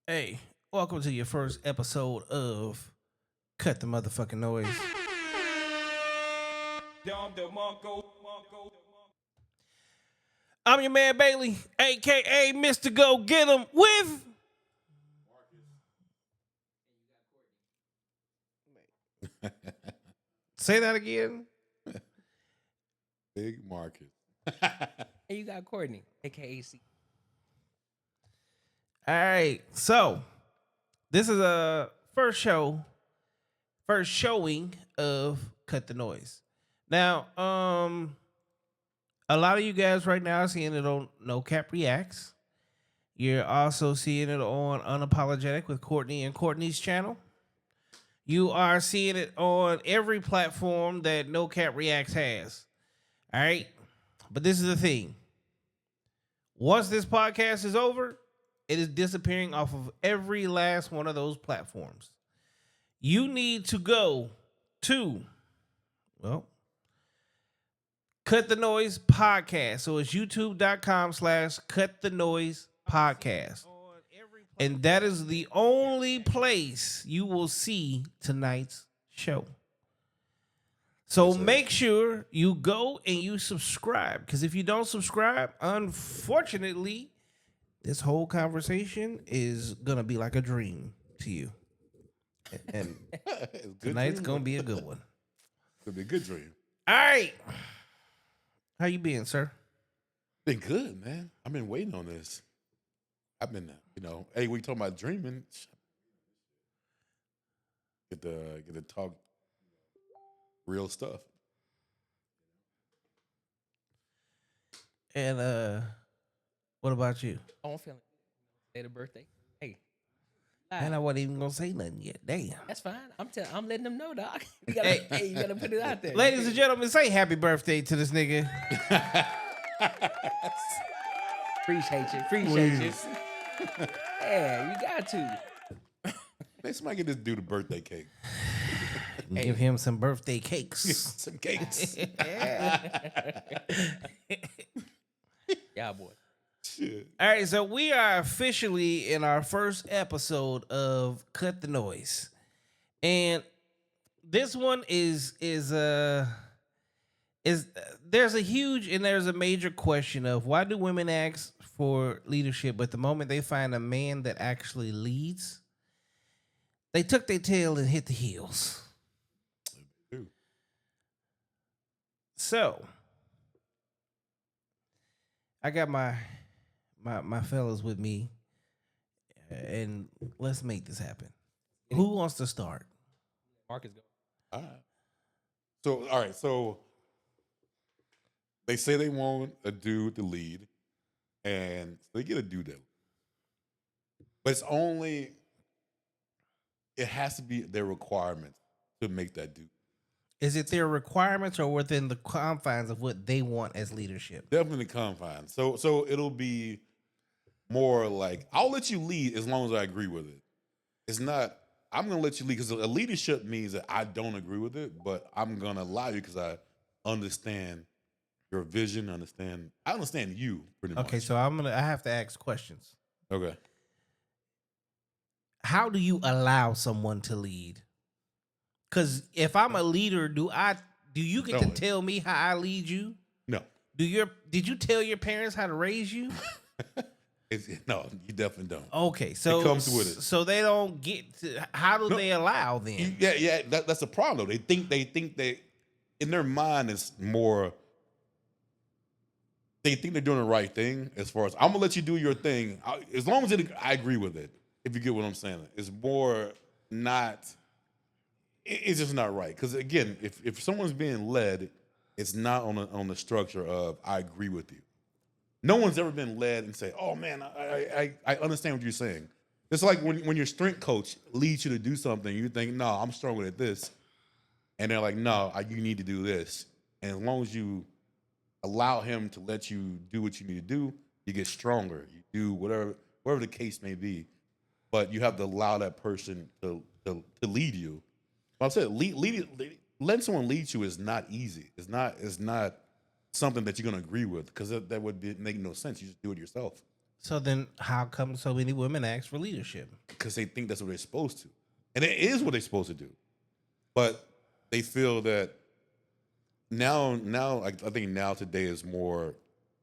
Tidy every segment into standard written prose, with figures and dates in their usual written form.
Hey, welcome to your first episode of Cut the Motherfucking Noise. I'm your man Bailey, aka Mr. Go Get 'em with. Say that again. Big Marcus. And you got Courtney, aka C. All right, so this is a first showing of Cut the Noise. Now, a lot of you guys right now are seeing it on No Cap Reacts. You're also seeing it on Unapologetic with Courtney and Courtney's channel. You are seeing it on every platform that No Cap Reacts has. All right. But this is the thing. Once this podcast is over, it is disappearing off of every last one of those platforms. You need to go to, well, Cut the Noise Podcast. So it's youtube.com/Cut the Noise Podcast. And that is the only place you will see tonight's show. So make sure you go and you subscribe. Because if you don't subscribe, unfortunately, this whole conversation is going to be like a dream to you. And tonight's going to be a good one. It'll be a good dream. All right. How you been, sir? Been good, man. I've been waiting on this. I've been, hey, we talking about dreaming. Get to talk real stuff. And what about you? Oh, I'm feeling later birthday. Hey, And I wasn't even gonna say nothing yet. Damn. that's fine. I'm letting them know, dog. You gotta, you gotta put it out there. Ladies and gentlemen, say happy birthday to this nigga. Appreciate you. Yeah, you got to. Hey, somebody get this dude a birthday cake. Give him some birthday cakes. Some cakes. Yeah, boy. Shit. All right, so we are officially in our first episode of Cut the Noise. And this one is there's a huge and there's a major question of why do women ask for leadership, but the moment they find a man that actually leads, they tuck their tail and hit the heels. Dude. So I got my fellas with me, and let's make this happen. Who wants to start? Marcus, go. All right. So they say they want a dude to lead, and they get a dude that. But it has to be their requirements to make that dude. Is it their requirements or within the confines of what they want as leadership? Definitely confines. So it'll be more like, I'll let you lead as long as I agree with it. It's not, I'm going to let you lead because a leadership means that I don't agree with it, but I'm going to allow you because I understand your vision, I understand you pretty much. Okay, so I have to ask questions. Okay. How do you allow someone to lead? Because if I'm a leader, do you get to tell me how I lead you? No. Did you tell your parents how to raise you? No, you definitely don't. Okay, so it comes with it. So they don't get to, how do they allow then? Yeah, that's the problem though. They think they in their mind is more. They think they're doing the right thing as far as I'm gonna let you do your thing as long as I agree with it. If you get what I'm saying, it's more not. It's just not right because again, if someone's being led, it's not on the structure of I agree with you. No one's ever been led and say, "Oh man, I understand what you're saying." It's like when your strength coach leads you to do something, you think, "No, I'm stronger at this," and they're like, "No, you need to do this." And as long as you allow him to let you do what you need to do, you get stronger. You do whatever the case may be, but you have to allow that person to lead you. Like I said, letting someone lead you is not easy. It's not something that you're gonna agree with because that would make no sense. You just do it yourself. So then, how come so many women ask for leadership? because they think that's what they're supposed to, and it is what they're supposed to do. But they feel that now, I think now today is more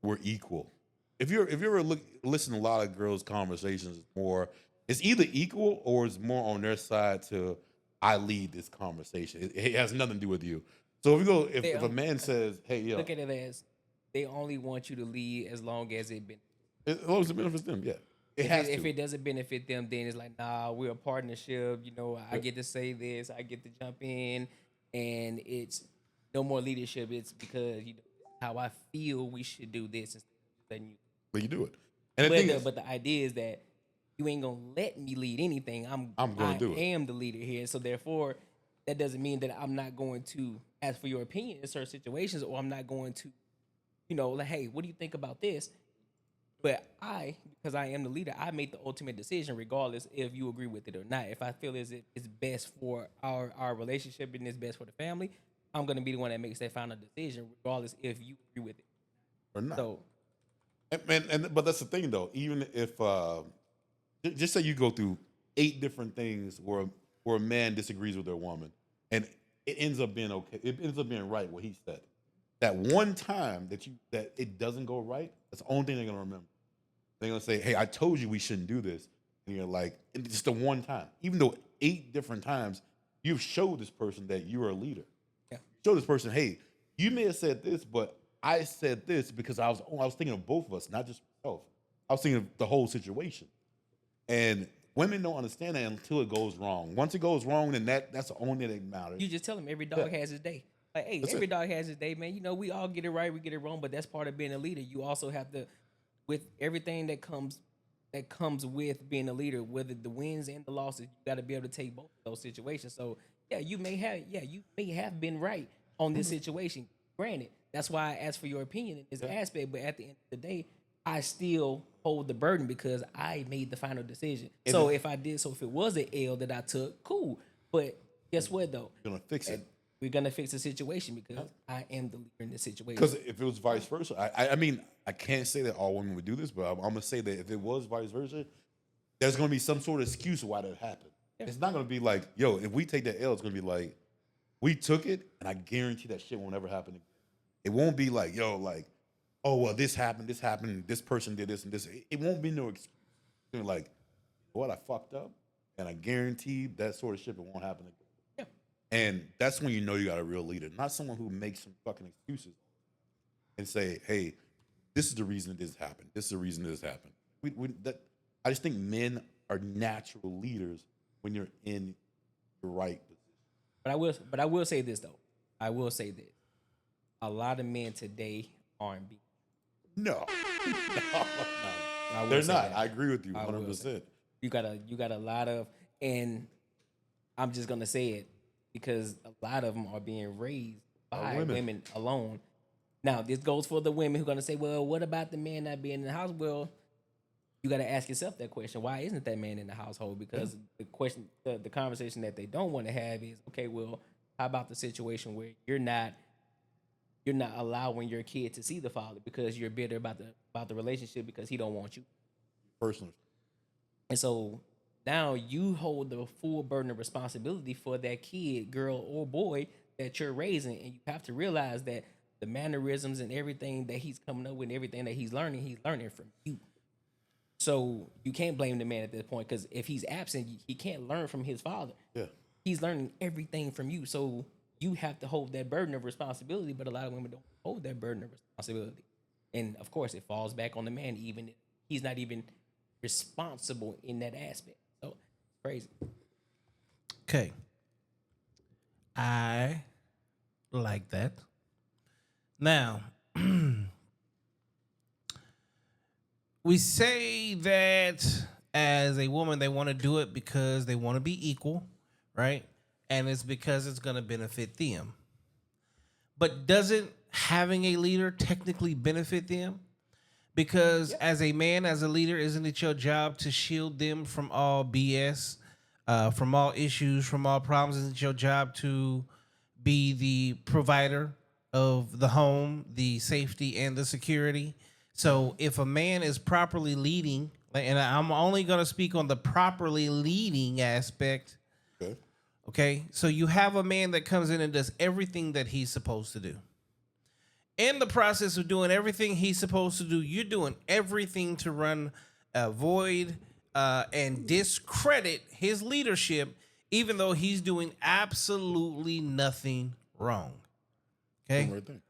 we're equal. If you ever listen to a lot of girls' conversations, it's either equal or it's more on their side to I lead this conversation. It has nothing to do with you. So if a man says, "Hey, yo," Look at it as they only want you to lead as long as it benefits. as long as it benefits them, yeah, it has If to. it doesn't benefit them, then it's like, nah, we're a partnership. You know, I get to say this, I get to jump in, and it's no more leadership. It's because how I feel we should do this instead of letting you. But you do it, and the thing is, But the idea is that you ain't gonna let me lead anything. I'm gonna do it. I am the leader here, so therefore, that doesn't mean that I'm not going to ask for your opinion in certain situations, or I'm not going to, like, hey, what do you think about this? But because I am the leader, I make the ultimate decision, regardless if you agree with it or not. If I feel as if it's best for our relationship and it's best for the family, I'm gonna be the one that makes that final decision, regardless if you agree with it or not. So But that's the thing though. Even if just say you go through 8 different things where a man disagrees with their woman, and it ends up being okay. It ends up being right what he said. That one time that it doesn't go right, that's the only thing they're gonna remember. They're gonna say, "Hey, I told you we shouldn't do this," and you're like, and it's the one time. Even though 8 different times you've showed this person that you're a leader. yeah. Show this person, "Hey, you may have said this, but I said this because I was thinking of both of us, not just myself. I was thinking of the whole situation." And women don't understand that until it goes wrong. Once it goes wrong, then that's the only thing that matters. You just tell them every dog Yeah. has his day. Like, hey, That's every it. dog has his day, man. We all get it right, we get it wrong, but that's part of being a leader. You also have to, with everything that comes with being a leader, whether the wins and the losses, you got to be able to take both of those situations. So you may have been right on this situation. Granted, that's why I asked for your opinion in this aspect. But at the end of the day, I still hold the burden because I made the final decision. And So then- if it was an L that I took, cool. But guess what though? You're gonna fix it. We're gonna fix the situation because I am the leader in this situation. Because if it was vice versa, I mean, I can't say that all women would do this, but I'm gonna say that if it was vice versa, there's gonna be some sort of excuse why that happened. Yeah. It's not gonna be like, yo, if we take that L, it's gonna be like, we took it, and I guarantee that shit won't ever happen again. It won't be like, yo, like, oh well, this happened, this person did this and this. It won't be no excuse. It's gonna be like, what, I fucked up, and I guarantee that sort of shit won't happen again. Yeah. And that's when you know you got a real leader, not someone who makes some fucking excuses and say, "Hey, this is the reason this happened. This is the reason this happened." I just think men are natural leaders when you're in the right position. But I will say this though. I will say this. A lot of men today aren't being. No, I will they're say not. that. I agree with you I will 100%. You got a lot of, and I'm just gonna say it because a lot of them are being raised by women alone. Now, this goes for the women who are gonna say, "Well, what about the man not being in the house?" Well, you got to ask yourself that question: why isn't that man in the household? Because the conversation that they don't want to have is, okay, well, how about the situation where you're not allowing your kid to see the father because you're bitter about the relationship because he don't want you. Personally, And so now you hold the full burden of responsibility for that kid, girl or boy, that you're raising, and you have to realize that the mannerisms and everything that he's coming up with and everything that he's learning from you. So you can't blame the man at this point because if he's absent, he can't learn from his father. yeah. He's learning everything from you. So you have to hold that burden of responsibility, but a lot of women don't hold that burden of responsibility. And of course, it falls back on the man, even if he's not even responsible in that aspect. So it's crazy. Okay. I like that. Now, we say that as a woman, they want to do it because they want to be equal, right? And it's because it's going to benefit them. But doesn't having a leader technically benefit them? Because as a man, as a leader, isn't it your job to shield them from all BS, from all issues, from all problems? Isn't it your job to be the provider of the home, the safety, and the security? So if a man is properly leading, and I'm only going to speak on the properly leading aspect. Okay. Okay. So you have a man that comes in and does everything that he's supposed to do. In the process of doing everything he's supposed to do, you're doing everything to run void and discredit his leadership, even though he's doing absolutely nothing wrong. Okay. Right there.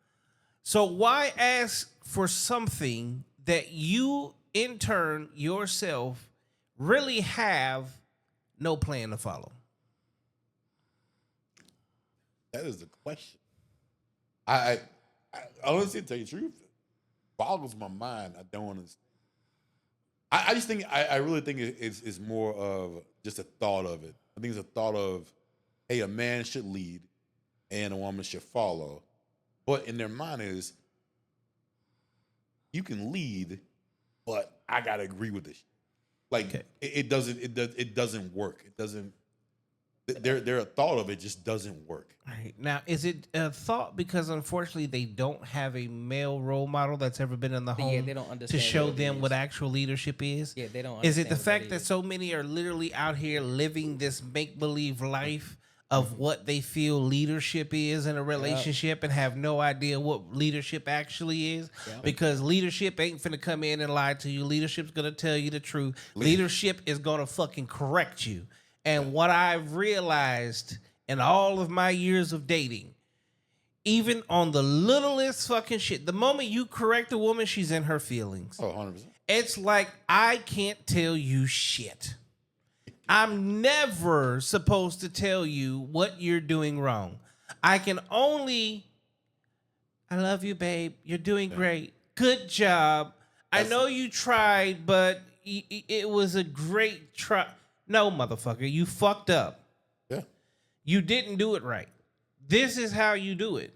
So why ask for something that you, in turn, yourself, really have no plan to follow? That is the question. I honestly, to tell you the truth, boggles my mind. I don't understand. I just think I really think it's more of just a thought of it. I think it's a thought of, hey, a man should lead and a woman should follow. But in their mind is, you can lead, but I gotta agree with this. Like Okay. it doesn't work. It doesn't. Their thought of it just doesn't work. All right. Now, is it a thought because unfortunately they don't have a male role model that's ever been in the home Yeah, they don't to understand show what it them is. what actual leadership is? Yeah, they don't Is it the understand what fact that that is. so many are literally out here living this make-believe life of what they feel leadership is in a relationship and have no idea what leadership actually is? Yep. Because leadership ain't finna come in and lie to you. Leadership's gonna tell you the truth. Leadership is gonna fucking correct you. And what I've realized in all of my years of dating, even on the littlest fucking shit, the moment you correct a woman, she's in her feelings. Oh, 100%. It's like, I can't tell you shit. I'm never supposed to tell you what you're doing wrong. I can only, I love you, babe. You're doing great. Good job. I know you tried, but it was a great try. No, motherfucker, you fucked up. Yeah. You didn't do it right. This is how you do it.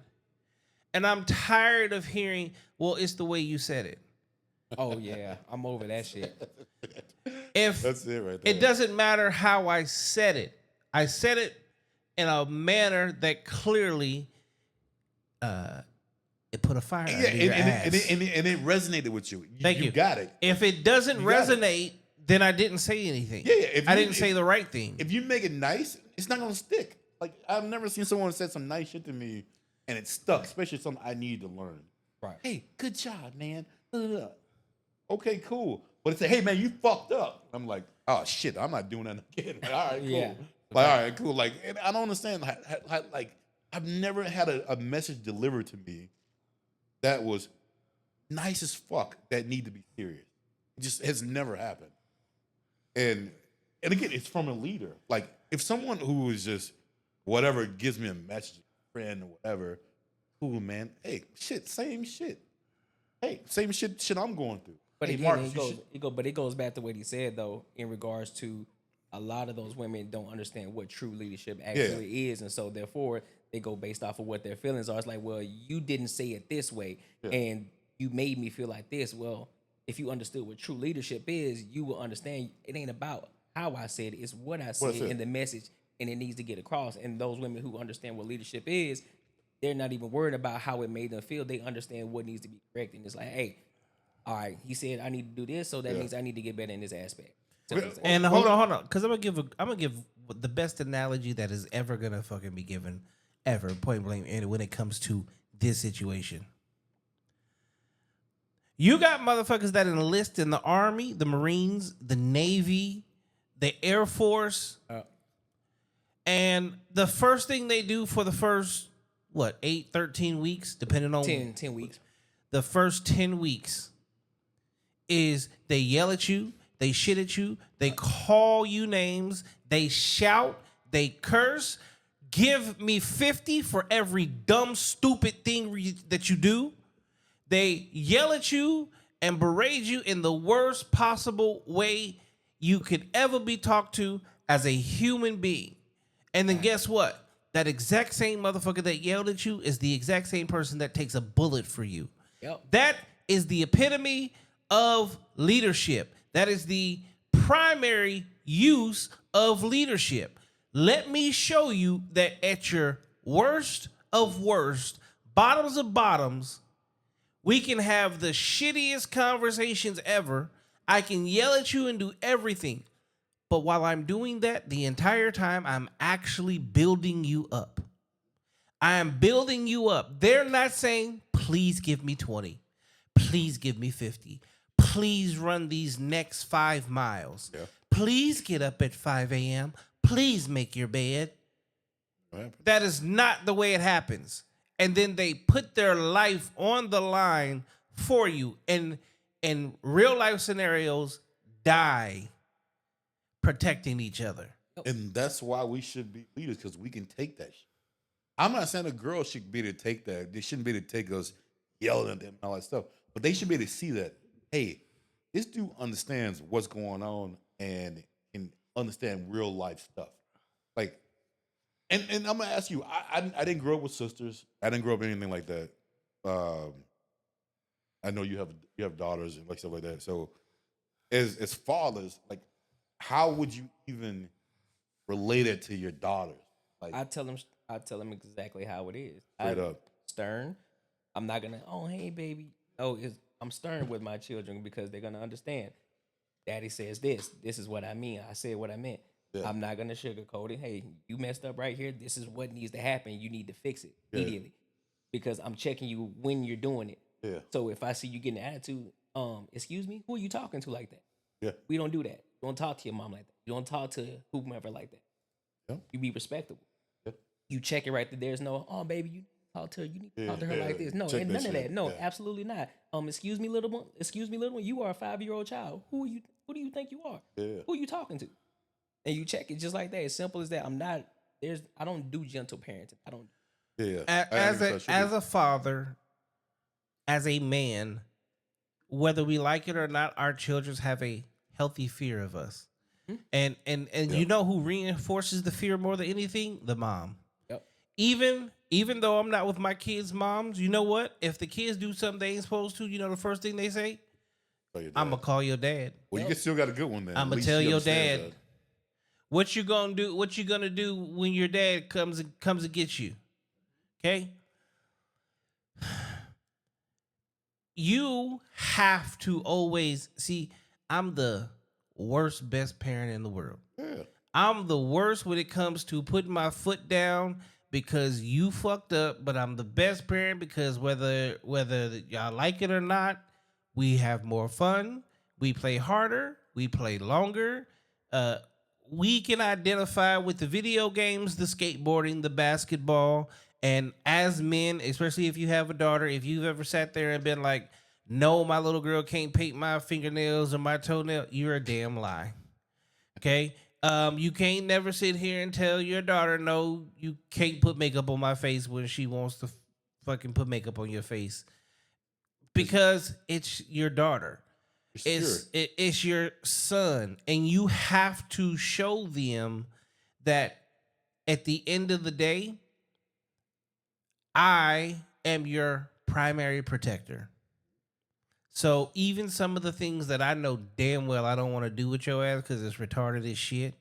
And I'm tired of hearing, well, it's the way you said it. Oh yeah, I'm over that shit. If That's it right there. it doesn't matter how I said it. I said it in a manner that clearly it put a fire Yeah, under your ass. and it resonated with you. Thank you. You got it. If it doesn't You got it. resonate, then I didn't say anything. Yeah, yeah. If I you- didn't say the right thing. If you make it nice, it's not gonna stick. Like, I've never seen someone say some nice shit to me and it stuck, especially something I need to learn. Right. Hey, good job, man. Okay, cool. But it's like, hey, man, you fucked up. I'm like, oh shit, I'm not doing that again. Like, all right, cool. Yeah. Like, all right, cool. Like, and I don't understand. Like, I've never had a message delivered to me that was nice as fuck that need to be serious. It just has never happened. And again, it's from a leader. Like, if someone who is just whatever gives me a message, a friend or whatever, cool, man. Hey, shit, same shit. Hey, same shit I'm going through. But hey, again, Marcus, you should- but it goes back to what he said though, in regards to a lot of those women don't understand what true leadership actually is, and so therefore they go based off of what their feelings are. It's like, well, you didn't say it this way, and you made me feel like this. Well, if you understood what true leadership is, you will understand it ain't about how I said it; it's what I said in the message, and it needs to get across. And those women who understand what leadership is, they're not even worried about how it made them feel. They understand what needs to be corrected. And it's like, hey, all right, he said I need to do this, so that means I need to get better in this aspect. And hold on, because I'm gonna give the best analogy that is ever gonna fucking be given, ever, point blank, and when it comes to this situation. You got motherfuckers that enlist in the Army, the Marines, the Navy, the Air Force, and the first thing they do for the first 13 weeks, depending on 10 weeks. the first 10 weeks is they yell at you, they shit at you, they call you names, they shout, they curse. Give me 50 for every dumb, stupid thing that you do. They yell at you and berate you in the worst possible way you could ever be talked to as a human being. And then guess what? That exact same motherfucker that yelled at you is the exact same person that takes a bullet for you. Yep. That is the epitome of leadership. That is the primary use of leadership. Let me show you that at your worst of worst, bottoms of bottoms, We can have the shittiest conversations ever. I can yell at you and do everything. But while I'm doing that, the entire time, I'm actually building you up. I am building you up. They're not saying, please give me 20. Please give me 50. Please run these next 5 miles. Yeah. Please get up at 5 a.m. Please make your bed. That is not the way it happens. And then they put their life on the line for you. And in real life scenarios, die protecting each other. And that's why we should be leaders, because we can take that shit. I'm not saying a girl should be able to take that. They shouldn't be able to take us yelling at them and all that stuff. But they should be able to see that, hey, this dude understands what's going on and can understand real life stuff. Like, and I'm gonna ask you, I didn't grow up with sisters. I didn't grow up anything like that. I know you have daughters and like stuff like that. So as fathers, like, how would you even relate it to your daughters? Like, I tell them exactly how it is. Straight up. Stern. I'm not gonna. Oh, hey, baby. Oh, I'm stern with my children because they're gonna understand. Daddy says this. This is what I mean. I said what I meant. Yeah. I'm not gonna sugarcoat it. Hey, you messed up right here. This is what needs to happen. You need to fix it immediately, because I'm checking you when you're doing it. Yeah. So if I see you getting an attitude, excuse me, who are you talking to like that? Yeah. We don't do that. You don't talk to your mom like that. You don't talk to whomever like that. Yeah. You be respectable. Yeah. You check it right there. There's no, oh baby, you talk to her. You need to talk to her like this. No, and none of that. No, absolutely not. Excuse me, little one. Excuse me, little one. You are a 5-year-old child. Who do you think you are? Yeah. Who are you talking to? And you check it just like that. As simple as that. I don't do gentle parenting. I don't. Yeah. As a father, as a man, whether we like it or not, our children have a healthy fear of us. Mm-hmm. And you know who reinforces the fear more than anything? The mom. Yep. Even though I'm not with my kids' moms, you know what? If the kids do something they ain't supposed to, you know the first thing they say? I'm gonna call your dad. Well, you still got a good one then. I'm gonna tell your dad. That. What you gonna do? What you gonna do when your dad comes and gets you? Okay. You have to always see. I'm the worst best parent in the world. Yeah. I'm the worst when it comes to putting my foot down because you fucked up. But I'm the best parent because whether y'all like it or not, we have more fun. We play harder. We play longer. We can identify with the video games, the skateboarding, the basketball. And as men, especially if you have a daughter, if you've ever sat there and been like, no, my little girl can't paint my fingernails or my toenail, you're a damn lie. Okay? You can't never sit here and tell your daughter, no, you can't put makeup on my face when she wants to fucking put makeup on your face. Because it's your daughter. It's your son. And you have to show them that at the end of the day, I am your primary protector. So even some of the things that I know damn well I don't want to do with your ass because it's retarded as shit,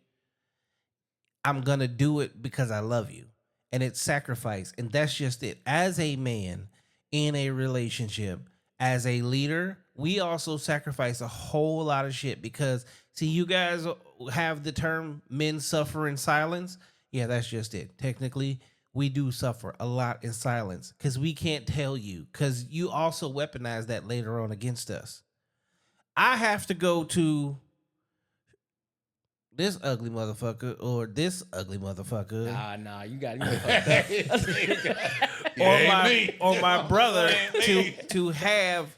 I'm going to do it because I love you. And it's sacrifice. And that's just it. As a man in a relationship, as a leader, we also sacrifice a whole lot of shit because, see, you guys have the term men suffer in silence. Yeah, that's just it. Technically, we do suffer a lot in silence because we can't tell you because you also weaponize that later on against us. I have to go to this ugly motherfucker or this ugly motherfucker. Nah, you got or my brother to have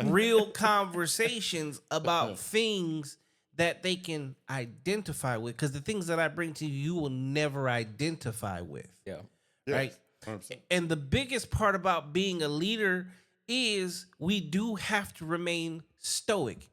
real conversations about things that they can identify with, because the things that I bring to you, you will never identify with. Yeah. Right. 100%. And the biggest part about being a leader is we do have to remain stoic.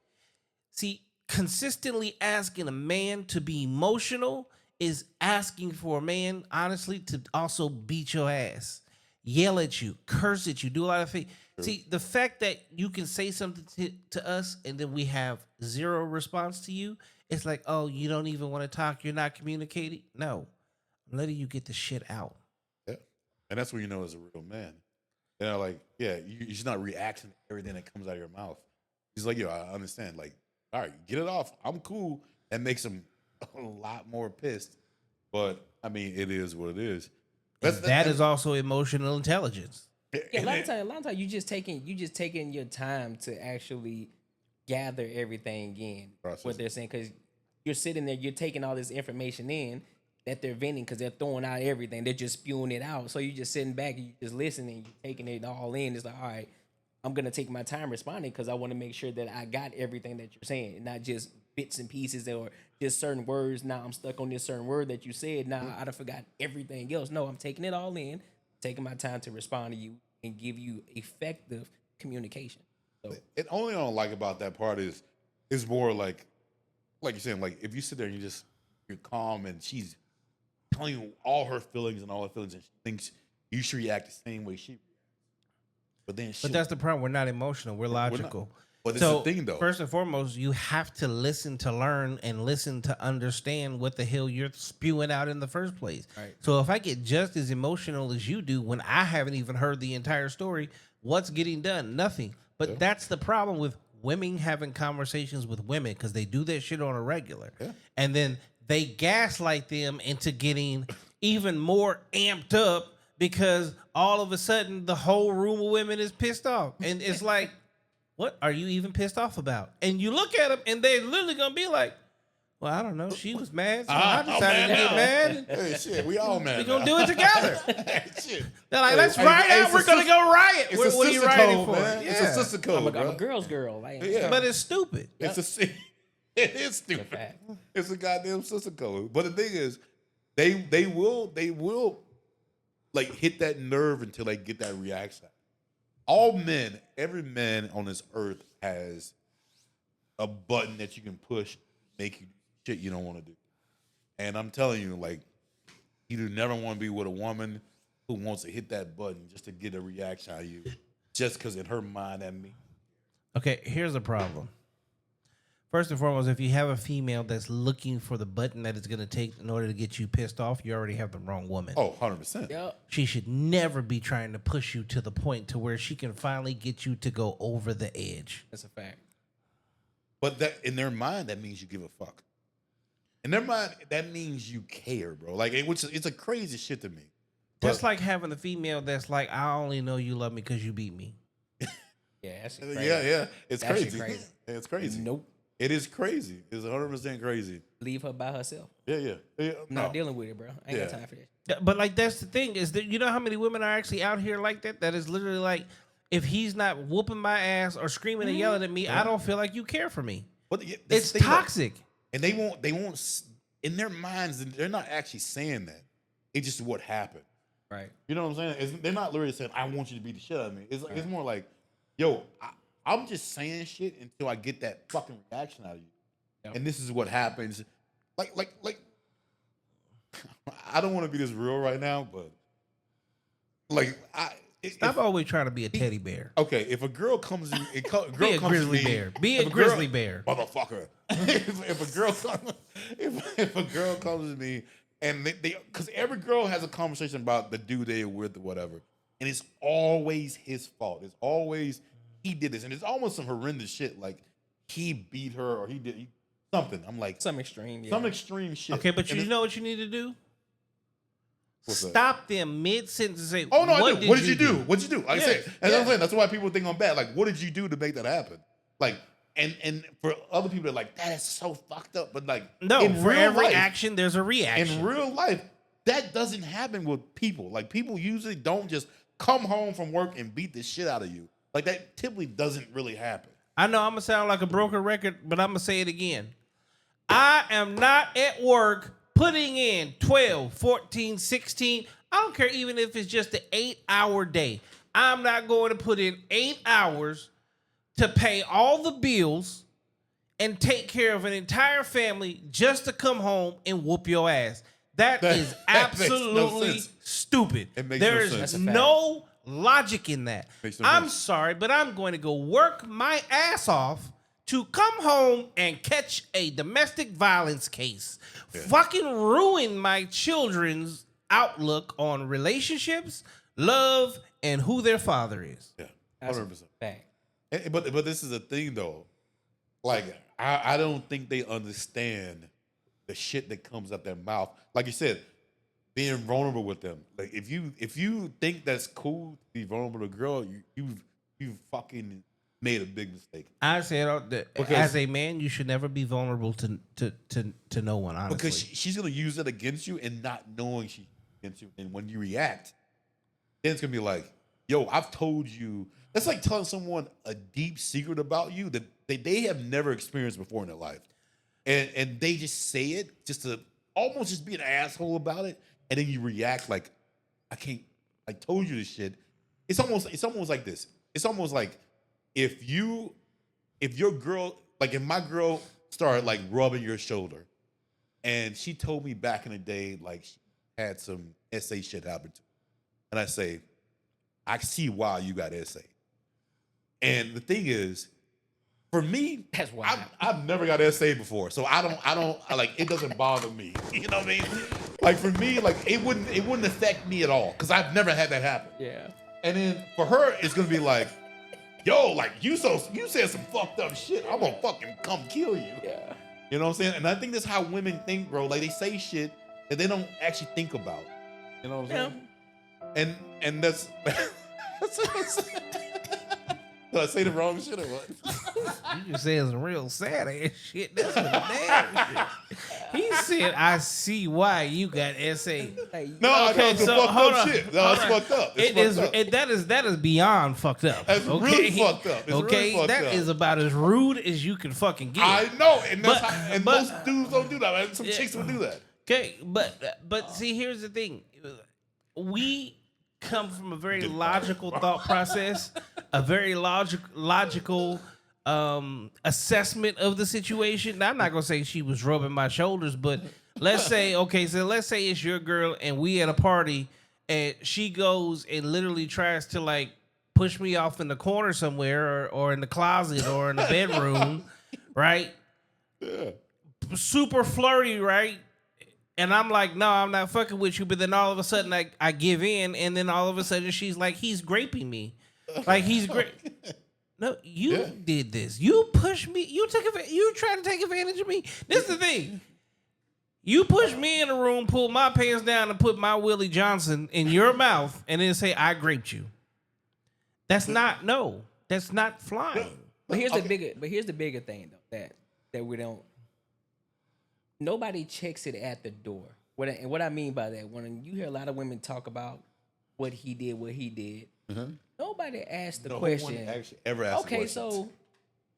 See, consistently asking a man to be emotional is asking for a man, honestly, to also beat your ass, yell at you, curse at you, do a lot of things. True. See, the fact that you can say something to us and then we have zero response to you, it's like, oh, you don't even want to talk, you're not communicating. No, I'm letting you get the shit out. Yeah. And that's when you know it's a real man. They're like, yeah, you're just not reacting to everything that comes out of your mouth. He's like, yo, I understand. Like, all right, get it off. I'm cool. That makes him a lot more pissed. But I mean, it is what it is. That is also emotional intelligence. Yeah, a lot of times you just taking your time to actually gather everything in. Process What they're saying, because you're sitting there, you're taking all this information in that they're venting because they're throwing out everything. They're just spewing it out. So you're just sitting back and you're just listening, you're taking it all in. It's like, all right, I'm gonna take my time responding because I want to make sure that I got everything that you're saying, not just bits and pieces or just certain words. Now I'm stuck on this certain word that you said. Now I forgot everything else. No, I'm taking it all in, taking my time to respond to you and give you effective communication. So it only I don't like about that part is more like you're saying, like if you sit there and you're calm and she's telling you all her feelings and she thinks you should react the same way she. But that's the problem. We're not emotional. We're logical. But it's the thing, though. First and foremost, you have to listen to learn and listen to understand what the hell you're spewing out in the first place. Right. So if I get just as emotional as you do when I haven't even heard the entire story, what's getting done? Nothing. But that's the problem with women having conversations with women, because they do that shit on a regular. Yeah. And then they gaslight them into getting even more amped up because all of a sudden the whole room of women is pissed off. And it's like, what are you even pissed off about? And you look at them and they're literally going to be like, well, I don't know. She was mad, so I decided to get mad. Hey, shit, we all mad. We're going to do it together. Shit. They're like, let's riot out. We're going to go riot. It's What a are you sister rioting code, for? man. Yeah. It's a sister code, I'm a girl's girl. Yeah. But it's stupid. It is stupid. It's a goddamn sister code. But the thing is, they will like hit that nerve until they get that reaction. All men, every man on this earth has a button that you can push, make you do shit you don't want to do. And I'm telling you, like, you do never want to be with a woman who wants to hit that button just to get a reaction out of you, just because in her mind that means. Okay, here's the problem. First and foremost, if you have a female that's looking for the button that it's going to take in order to get you pissed off, you already have the wrong woman. Oh, 100%. Yep. She should never be trying to push you to the point to where she can finally get you to go over the edge. That's a fact. But that in their mind, that means you give a fuck. In their mind, that means you care, bro. Like, it's a crazy shit to me. Just like having a female that's like, I only know you love me because you beat me. Yeah, that's crazy. Yeah. It's That shit crazy. crazy. It's crazy. Nope. It is crazy. It's 100% crazy. Leave her by herself. Yeah. I'm not dealing with it, bro. I ain't got time for that. But like, that's the thing is that you know how many women are actually out here like that? That is literally like, if he's not whooping my ass or screaming and yelling at me, I don't feel like you care for me. But It's toxic. And they won't, in their minds, they're not actually saying that. It's just what happened. Right. You know what I'm saying? They're not literally saying, I want you to beat the shit out of me. It's, it's more like, yo, I'm just saying shit until I get that fucking reaction out of you. Yep. And this is what happens. Like, I don't want to be this real right now, but like, Stop always trying to be a teddy bear. Okay, if a girl comes in, Be a grizzly bear. Be a grizzly bear, motherfucker. if a girl comes to me and they because every girl has a conversation about the dude they're with or whatever, and it's always his fault. It's always he did this, and it's almost some horrendous shit like he beat her or he did something. I'm like some extreme shit. Okay, but you know what you need to do? Stop them mid-sentence and say, oh, no, I do. What did you do? What'd you do? Like I said, I'm saying, that's why people think I'm bad. Like, what did you do to make that happen? Like, and for other people, they're like, that is so fucked up. But like, no, for every action, there's a reaction. In real life, that doesn't happen with people. Like, people usually don't just come home from work and beat the shit out of you. Like, that typically doesn't really happen. I know I'm going to sound like a broken record, but I'm going to say it again. I am not at work putting in 12, 14, 16. I don't care even if it's just an 8-hour day. I'm not going to put in 8 hours to pay all the bills and take care of an entire family just to come home and whoop your ass. That is absolutely stupid. There is no logic in that. I'm sorry, but I'm going to go work my ass off to come home and catch a domestic violence case. Fucking ruin my children's outlook on relationships, love, and who their father is. Yeah, That's 100%. fact. But this is the thing though. Like I don't think they understand the shit that comes out their mouth. Like you said, being vulnerable with them. Like if you think that's cool to be vulnerable to a girl, you've fucking made a big mistake. I said that as a man, you should never be vulnerable to no one. Honestly, Because she's gonna use it against you and not knowing she's against you. And when you react, then it's gonna be like, yo, I've told you. That's like telling someone a deep secret about you that they have never experienced before in their life. And they just say it just to almost just be an asshole about it. And then you react like, I told you this shit. It's almost like this. It's almost like if your girl, like if my girl started like rubbing your shoulder and she told me back in the day, like she had some SA shit happen to her. And I say, I see why you got SA. And the thing is, for me, That's why I've never got SA before, so I don't like it. Doesn't bother me. You know what I mean? Like for me, like it wouldn't affect me at all because I've never had that happen. Yeah. And then for her, it's gonna be like, yo, like you said some fucked up shit. I'm gonna fucking come kill you. Yeah. You know what I'm saying? And I think that's how women think, bro. Like they say shit that they don't actually think about. You know what I'm saying? And that's. Did I say the wrong shit or what? you just saying some real sad ass shit. That's some bad shit. He said, "I see why you got SA." No, Okay, it's so fucked hold up on, shit. No, hold it's on. fucked up. It's fucked up. That is beyond fucked up. That's really fucked up. It's okay, really fucked that up. is about as rude as you can fucking get. I know, and that's But- how, and but- most dudes don't do that. Man. Some chicks would do that. Okay, but see, here's the thing. We come from a very logical thought process, a very logical assessment of the situation. Now, I'm not gonna say she was rubbing my shoulders, but let's say it's your girl and we at a party and she goes and literally tries to like push me off in the corner somewhere or in the closet or in the bedroom, right? Yeah. Super flirty, right? And I'm like, no, I'm not fucking with you. But then all of a sudden, I give in, and then all of a sudden, she's like, he's graping me, like he's great. No, you did this. You pushed me. You tried to take advantage of me. This is the thing. You pushed me in the room, pulled my pants down, and put my Willie Johnson in your mouth, and then say I graped you. That's not flying. But here's the bigger thing though that we don't. Nobody checks it at the door. What I mean by that, when you hear a lot of women talk about what he did, nobody asked the question. No one actually ever asked the Okay, question.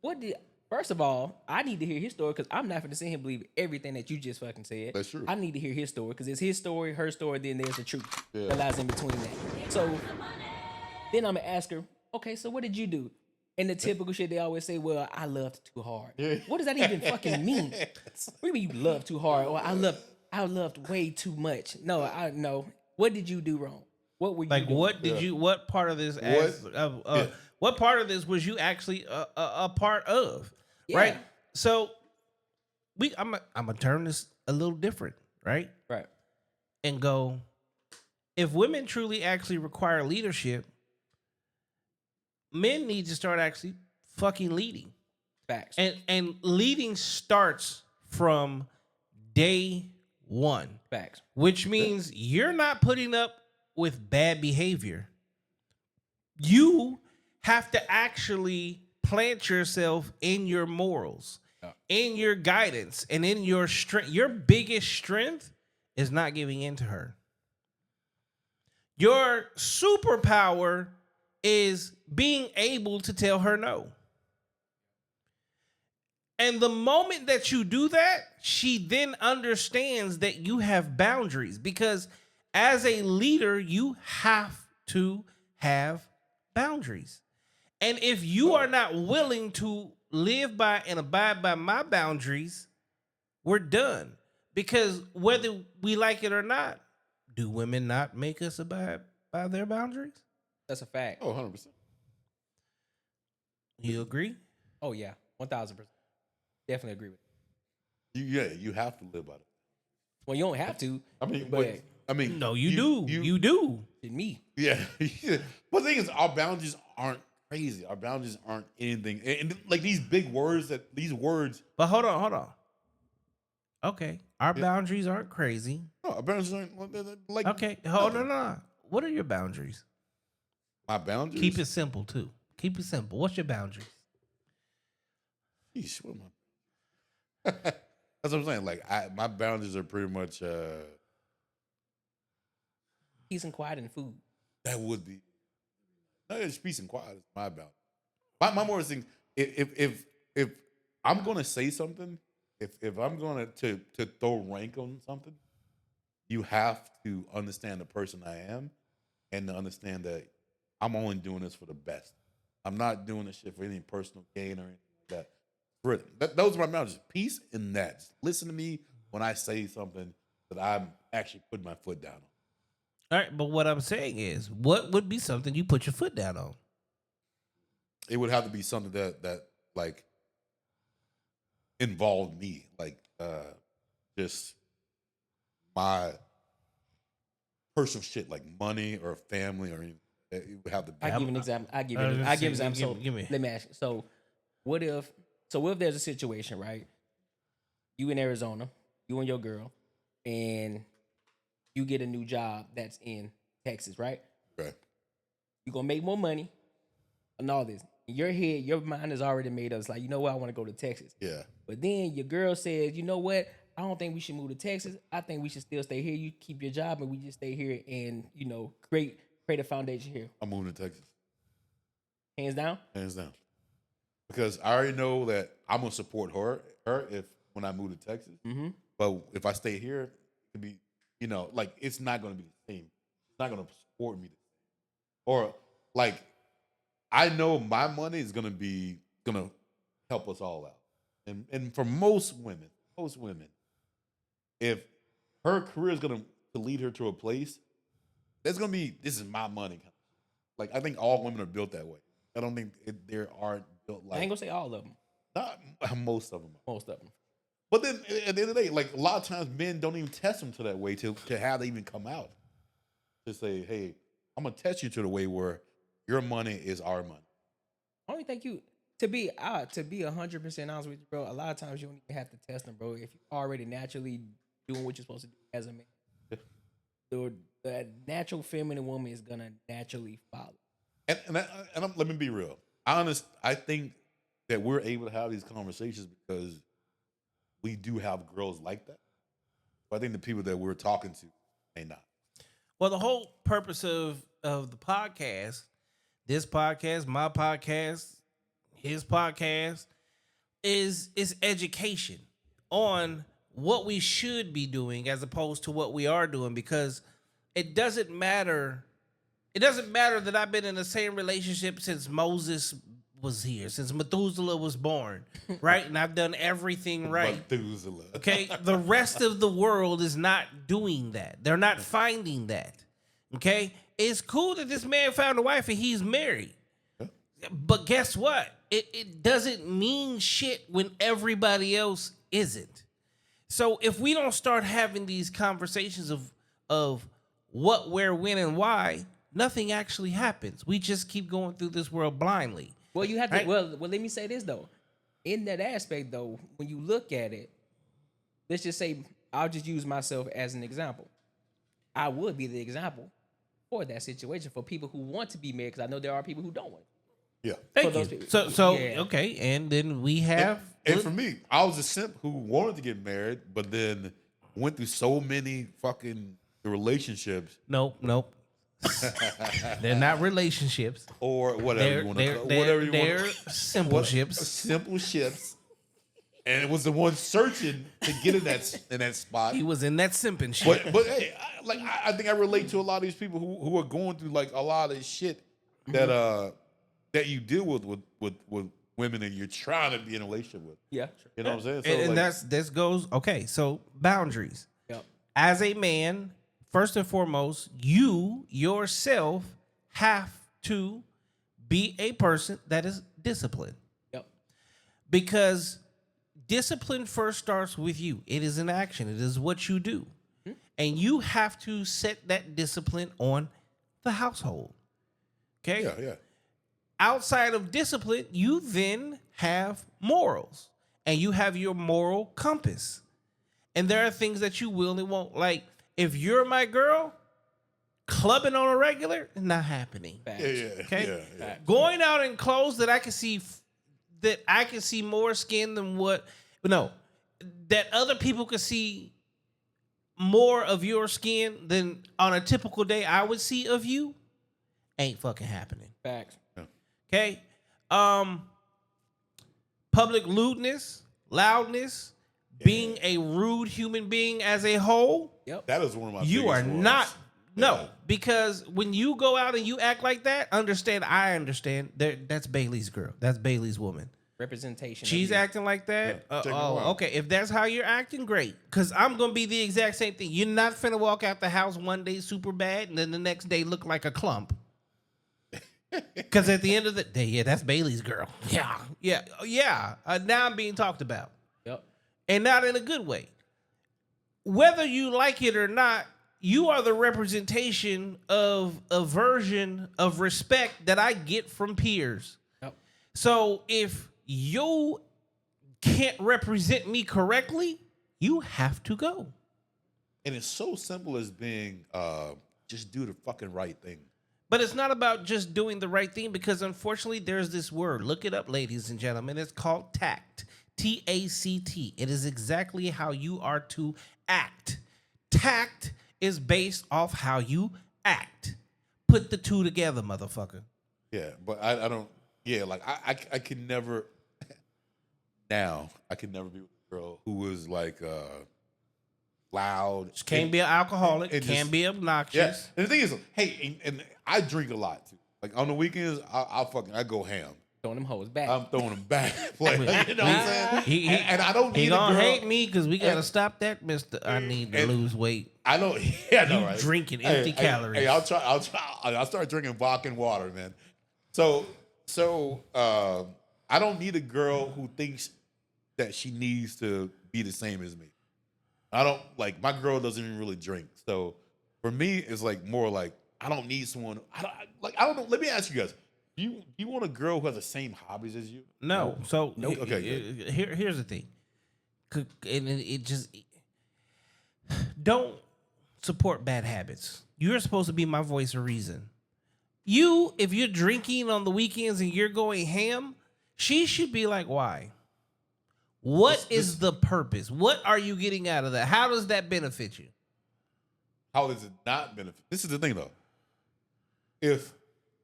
so first of all, I need to hear his story because I'm not going to sit here and believe everything that you just fucking said. That's true. I need to hear his story because it's his story, her story, then there's the truth that lies in between that. So then I'm going to ask her, okay, so what did you do? And the typical shit they always say, well, I loved too hard. What does that even fucking mean? What do you mean you loved too hard? Or I loved way too much. No. What did you do wrong? What were you like? doing? What did you? What part of this? What part of this was you actually a part of? Yeah. Right. So I'm gonna turn this a little different, right? Right. And go. If women truly actually require leadership, men need to start actually fucking leading. Facts. And leading starts from day one. Facts. Which means you're not putting up with bad behavior. You have to actually plant yourself in your morals, in your guidance, and in your strength. Your biggest strength is not giving in to her. Your superpower is being able to tell her no. And the moment that you do that, she then understands that you have boundaries, because as a leader, you have to have boundaries. And if you are not willing to live by and abide by my boundaries, we're done. Because whether we like it or not, do women not make us abide by their boundaries? That's a fact. Oh, 100%. You agree? Oh yeah, 1,000%. Definitely agree with you. You have to live by it. Well, you don't have to. I mean, but I mean, No, you do. You do. Than me. Yeah. But the thing is, our boundaries aren't crazy. Our boundaries aren't anything. And like these big words these words. But hold on. Okay, our boundaries aren't crazy. No, our boundaries aren't like. Okay, hold on. No. What are your boundaries? My boundaries. Keep it simple too. Keep it simple. What's your boundaries? Yeesh, what am I? That's what I'm saying. Like my boundaries are pretty much. Peace and quiet and food. That would be. No, it's peace and quiet. It's my boundary. My more thing. If I'm gonna say something, if I'm gonna to throw rank on something, you have to understand the person I am, and to understand that I'm only doing this for the best. I'm not doing this shit for any personal gain or anything like that. Really, those are my boundaries. Peace in that. Just listen to me when I say something that I'm actually putting my foot down on. All right, but what I'm saying is, what would be something you put your foot down on? It would have to be something that like involved me, like just my personal shit, like money or family or anything. It would have to be. I give an example. I give an example. Give me. Let me ask you. So, what if there's a situation, right? You in Arizona, you and your girl, and you get a new job that's in Texas, right? Right. You're gonna make more money and all this. In your head, your mind is already made up. It's like, you know what, I want to go to Texas. Yeah. But then your girl says, you know what, I don't think we should move to Texas. I think we should still stay here. You keep your job and we just stay here and, create a foundation here. I'm moving to Texas. Hands down? Hands down. Because I already know that I'm gonna support her when I move to Texas. Mm-hmm. But if I stay here, it could be, like it's not gonna be the same. It's not gonna support me. Or like I know my money is gonna help us all out. And for most women, if her career is gonna lead her to a place, there's gonna be, this is my money. Like I think all women are built that way. I don't think there aren't built like. I ain't gonna say all of them. Not most of them. Most of them. But then at the end of the day, like a lot of times men don't even test them to that way to have they even come out. To say, hey, I'm gonna test you to the way where your money is our money. I don't think you to be 100% honest with you, bro. A lot of times you don't even have to test them, bro. If you're already naturally doing what you're supposed to do as a man, the natural feminine woman is gonna naturally follow. Let me be real. I think that we're able to have these conversations because we do have girls like that. But I think the people that we're talking to may not. Well, the whole purpose of the podcast, this podcast, my podcast, his podcast, is education on what we should be doing as opposed to what we are doing, because it doesn't matter. It doesn't matter that I've been in the same relationship since Moses was here, since Methuselah was born, right? And I've done everything right. Methuselah. Okay? The rest of the world is not doing that. They're not finding that. Okay? It's cool that this man found a wife and he's married. But guess what? It doesn't mean shit when everybody else isn't. So if we don't start having these conversations of what, where, when, and why, nothing actually happens. We just keep going through this world blindly. Well, you have to. Right? Well, let me say this though. In that aspect, though, when you look at it, let's just say I'll just use myself as an example. I would be the example for that situation for people who want to be married, because I know there are people who don't want. Yeah. Thank those you. people. So Yeah. okay, and then we have. And for me, I was a simp who wanted to get married, but then went through so many fucking relationships. Nope. They're not relationships. Or whatever you want to call it. Whatever you they're want. simple ships. Simple ships. And it was the one searching to get in that spot. He was in that simping shit. But hey, I think I relate to a lot of these people who are going through like a lot of this shit that you deal with women and you're trying to be in a relationship with. Yeah. You know what I'm saying? So and like, this goes, okay, so boundaries. Yep. As a man, first and foremost, you yourself have to be a person that is disciplined. Yep. Because discipline first starts with you. It is an action. It is what you do. and you have to set that discipline on the household. Okay? Yeah, yeah. Outside of discipline, you then have morals, and you have your moral compass. And there are things that you will and won't. Like, if you're my girl, clubbing on a regular, not happening. Facts. Okay? Yeah. Going out in clothes that I can see more skin than that other people could see more of your skin than on a typical day I would see of you, ain't fucking happening. Facts. Okay? Public lewdness, loudness, being a rude human being as a whole. Yep. That is one of my You biggest are ones. not. No, Yeah. because when you go out and you act like that, I understand. That's Bailey's girl. That's Bailey's woman. Representation. She's acting like that. Yeah, check her out. Okay. If that's how you're acting, great. Because I'm gonna be the exact same thing. You're not finna walk out the house one day super bad and then the next day look like a clump. Because at the end of the day, yeah, that's Bailey's girl. Yeah. Now I'm being talked about, Yep. and not in a good way. Whether you like it or not, you are the representation of a version of respect that I get from peers. Yep. So if you can't represent me correctly, you have to go. And it's so simple as being just do the fucking right thing. But it's not about just doing the right thing, because unfortunately there's this word. Look it up, ladies and gentlemen. It's called tact. T-A-C-T. It is exactly how you are to act. Tact is based off how you act. Put the two together, motherfucker. Yeah, but I don't. Yeah, like I can never. Now I can never be with a girl who was like loud. Can't be an alcoholic. and Can't just- be Yeah, obnoxious. and the thing is, hey, and I drink a lot too. Like on the weekends, I go ham. Throwing them hoes back. I'm throwing them back. Like, you know what I'm saying? And I don't need He a gonna girl. hate me because we gotta stop that, Mister. I need to lose weight. I don't. Yeah, no, You right? drinking empty calories. Hey, I'll try. I'll start drinking vodka and water, man. So I don't need a girl who thinks that she needs to be the same as me. I don't like my girl doesn't even really drink. So for me, it's like more like I don't need someone. I don't know. Let me ask you guys. Do you want a girl who has the same hobbies as you? No. So Okay, here's the thing. And it just don't support bad habits. You're supposed to be my voice of reason. If you're drinking on the weekends and you're going ham, she should be like, why? What is the purpose? What are you getting out of that? How does that benefit you? How does it not benefit? This is the thing, though. If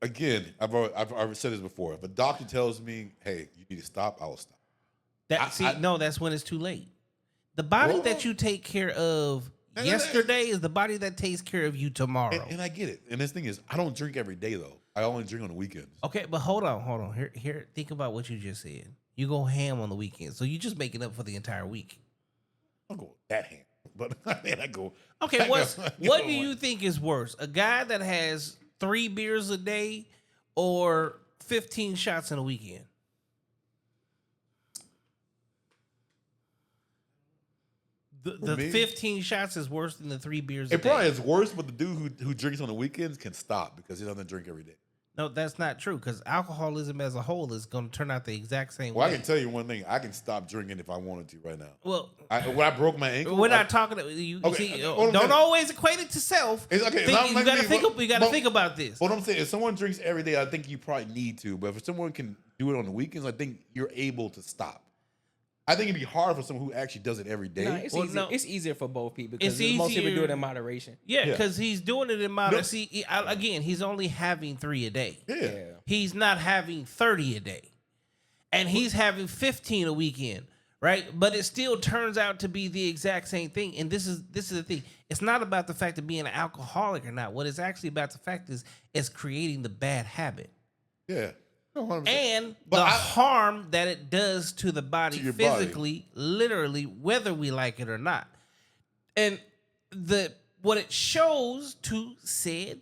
again, I've already said this before. If a doctor tells me, "Hey, you need to stop," I will stop. That's when it's too late. The body Well, that you take care of no, yesterday is the body that takes care of you tomorrow. And I get it. And this thing is, I don't drink every day though. I only drink on the weekends. Okay, but hold on. Here, think about what you just said. You go ham on the weekends, so you just making up for the entire week. I don't go that ham, but I go. Okay, what do you think is worse? A guy that has 3 beers a day or 15 shots in a weekend? The me? 15 shots is worse than the 3 beers a It day. probably is worse, but the dude who drinks on the weekends can stop because he doesn't drink every day. No, that's not true, because alcoholism as a whole is going to turn out the exact same Well, way. I can tell you one thing: I can stop drinking if I wanted to right now. Well, When I broke my ankle, we're not talking. You Okay, see, what I'm don't saying- always equate it to self. It's okay. Think, I'm you like got to me, think. but- You got to but- think about this. What I'm saying, if someone drinks every day, I think you probably need to. But if someone can do it on the weekends, I think you're able to stop. I think it'd be hard for someone who actually does it every day. No, it's Well, easier. no. It's easier for both people because It's most people do easier- it in moderation. Yeah, Yeah. because he's doing it in moderation. No. See, again, he's only having 3 a day. Yeah. He's not having 30 a day, and he's having 15 a weekend, right? But it still turns out to be the exact same thing. And this is the thing. It's not about the fact of being an alcoholic or not. What it's actually about the fact is creating the bad habit. Yeah. No, 100%. And But the I- harm that it does to the body To your body. physically, literally, whether we like it or not. And what it shows to said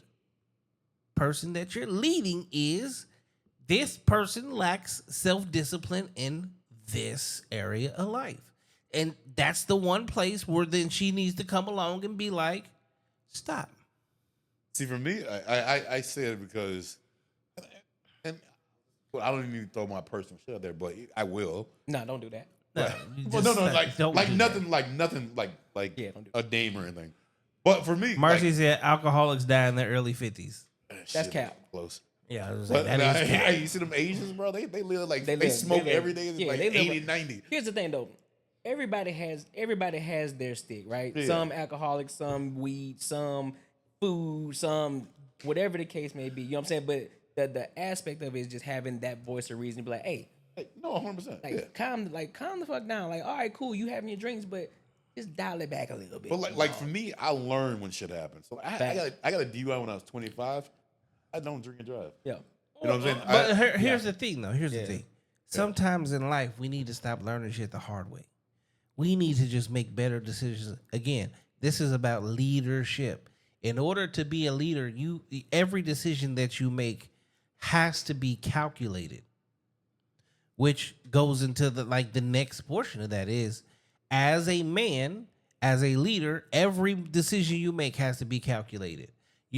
person that you're leading is this person lacks self-discipline in this area of life. And that's the one place where then she needs to come along and be like, stop. See, for me, I say it because, and well, I don't even need to throw my personal shit out there, but I will. No, don't do that. No, Well, no, like don't do nothing, that. like Yeah, don't do a name or anything. But for me, Marcy like, said alcoholics die in their early 50s. That's shit, cap. Close. Yeah, I was But like, that is cap. hey, you see them Asians, bro? They live like they live- smoke they live- every day. yeah, Like they live- 80, 90. Here's the thing, though. Everybody has their stick, right? Yeah. Some alcoholics, some weed, some food, some whatever the case may be. You know what I'm saying? But the aspect of it is just having that voice of reason to be like, hey, Hey, no, 100%. like Yeah. calm the fuck down. Like, all right, cool, you having your drinks, but just dial it back a little bit. But like for me, I learned when shit happens. So I got a DUI when I was 25. I don't drink and drive. Yeah. You know what I'm saying? But here's the thing, though. Here's the thing. Sometimes in life, we need to stop learning shit the hard way. We need to just make better decisions. Again, this is about leadership. In order to be a leader, every decision that you make has to be calculated. Which goes into the next portion of that is, as a man, as a leader, every decision you make has to be calculated.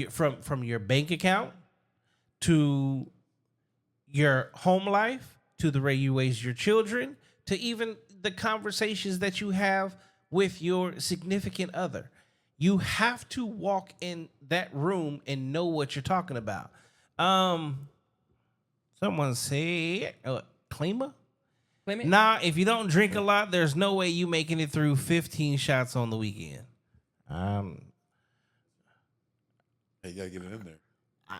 From your bank account to your home life to the way you raise your children to even the conversations that you have with your significant other. You have to walk in that room and know what you're talking about. Someone said, Klima? Nah, if you don't drink a lot, there's no way you making it through 15 shots on the weekend. Hey, you gotta get it in there.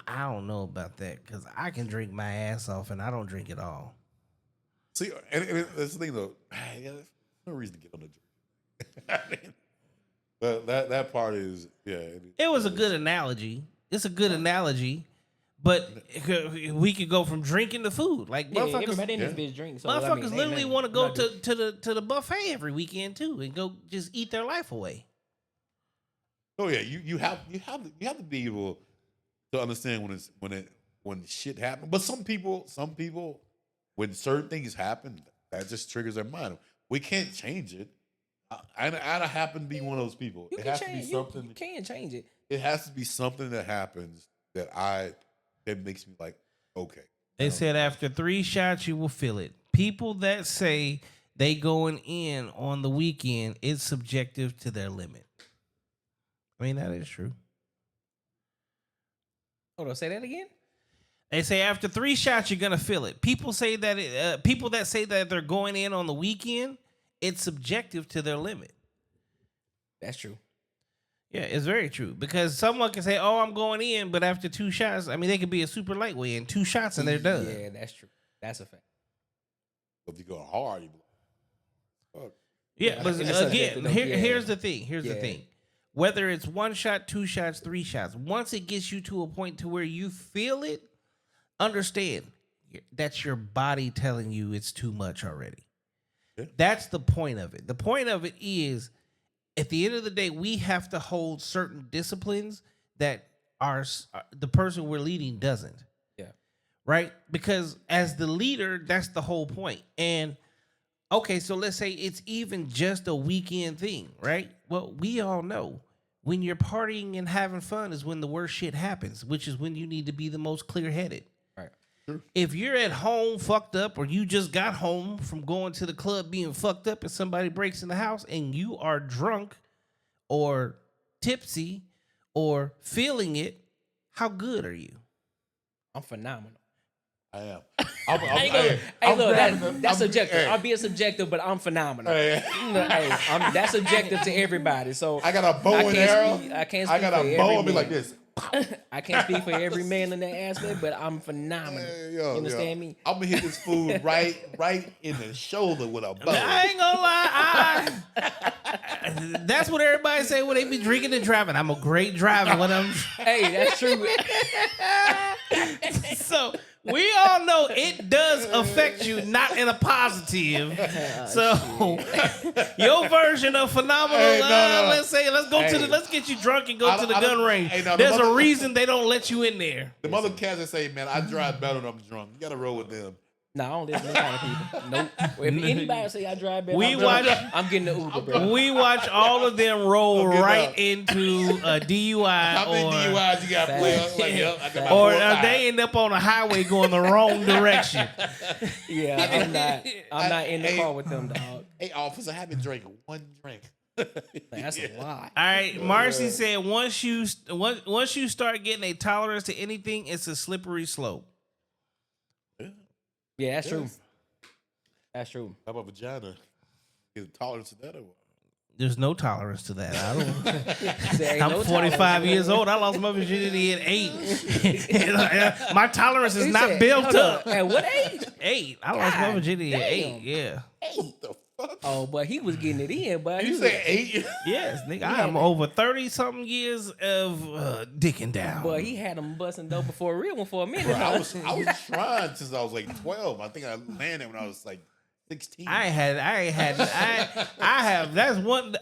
I don't know about that because I can drink my ass off and I don't drink at all. See, and that's the thing though. Yeah, there's no reason to get on the drink. I mean, but that part is It was a good analogy. It's a good analogy, but we could go from drinking to food. Like motherfuckers, everybody in this bitch drinks. So, motherfuckers literally want to go to to the buffet every weekend too and go just eat their life away. Oh yeah, you have to be able to understand when shit happens. But some people when certain things happen, that just triggers their mind. We can't change it. I happen to be one of those people. You It can has change. to be something. You can change it. It has to be something that happens that makes me like, okay. They said after 3 shots you will feel it. People that say they going in on the weekend, it's subjective to their limit. I mean, that is true. Hold on, say that again. They say after 3 shots you're gonna feel it. People say that people that say that they're going in on the weekend, it's subjective to their limit. That's true. Yeah, it's very true because someone can say, "Oh, I'm going in," but after 2 shots, I mean, they could be a super lightweight and 2 shots and they're done. Yeah, that's true. That's a fact. If you go hard, you be like, fuck. Yeah, but it's subjective, again, though. here's the thing. Here's the Yeah. thing. Whether it's 1 shot, 2 shots, 3 shots, once it gets you to a point to where you feel it, understand that's your body telling you it's too much already. Yeah. That's the point of it. The point of it is, at the end of the day, we have to hold certain disciplines that the person we're leading doesn't. Yeah. Right? Because as the leader, that's the whole point. And okay, so let's say it's even just a weekend thing, right? Well, we all know when you're partying and having fun is when the worst shit happens, which is when you need to be the most clear-headed. Right. Sure. If you're at home fucked up or you just got home from going to the club being fucked up and somebody breaks in the house and you are drunk or tipsy or feeling it, how good are you? I'm phenomenal. I am. That's subjective. I'll be a subjective, but I'm phenomenal. That's subjective to everybody. So I got a bow and arrow. I can't speak I got for a bow every and be man. like this. I can't speak for every man in that aspect, but I'm phenomenal. You understand me? I'm gonna hit this food right in the shoulder with a bow. I ain't gonna lie. That's what everybody say when they be drinking and driving. I'm a great driver when I'm. Hey, that's true. So we all know it does affect you, not in a positive. So your version of phenomenal. Hey, no. Let's get you drunk and go to the gun range. Hey, no, There's a reason they don't let you in there. The mother cats that say, "Man, I drive better when I'm drunk." You gotta roll with them. No, I don't listen to that kind of people. Nope. If anybody say I drive better, I'm getting the Uber, bro. We watch all of them roll right into a DUI. How many DUIs you got played? Like, yep, I got my Or 4 or 5. they end up on a highway going the wrong direction. Yeah, I'm not in the car with them, dog. Hey, officer, I haven't drank 1 drink. That's a lie. All right, Marcy said once you start getting a tolerance to anything, it's a slippery slope. Yeah, that's true. That's true. How about vagina? Is it tolerance to that or what? There's no tolerance to that. I don't. I'm I'm 45 years old. I lost my virginity at 8. My tolerance is not built up. At what age? 8. I lost my virginity at 8. damn. Yeah. What the fuck? Oh, but he was getting it in, but You say 8? Yes, nigga. I am over 30-something years of dicking down. But he had him busting dope before a real one for a minute. Bro, I was trying since I was like 12. I think I landed when I was like 16. I have. That's one.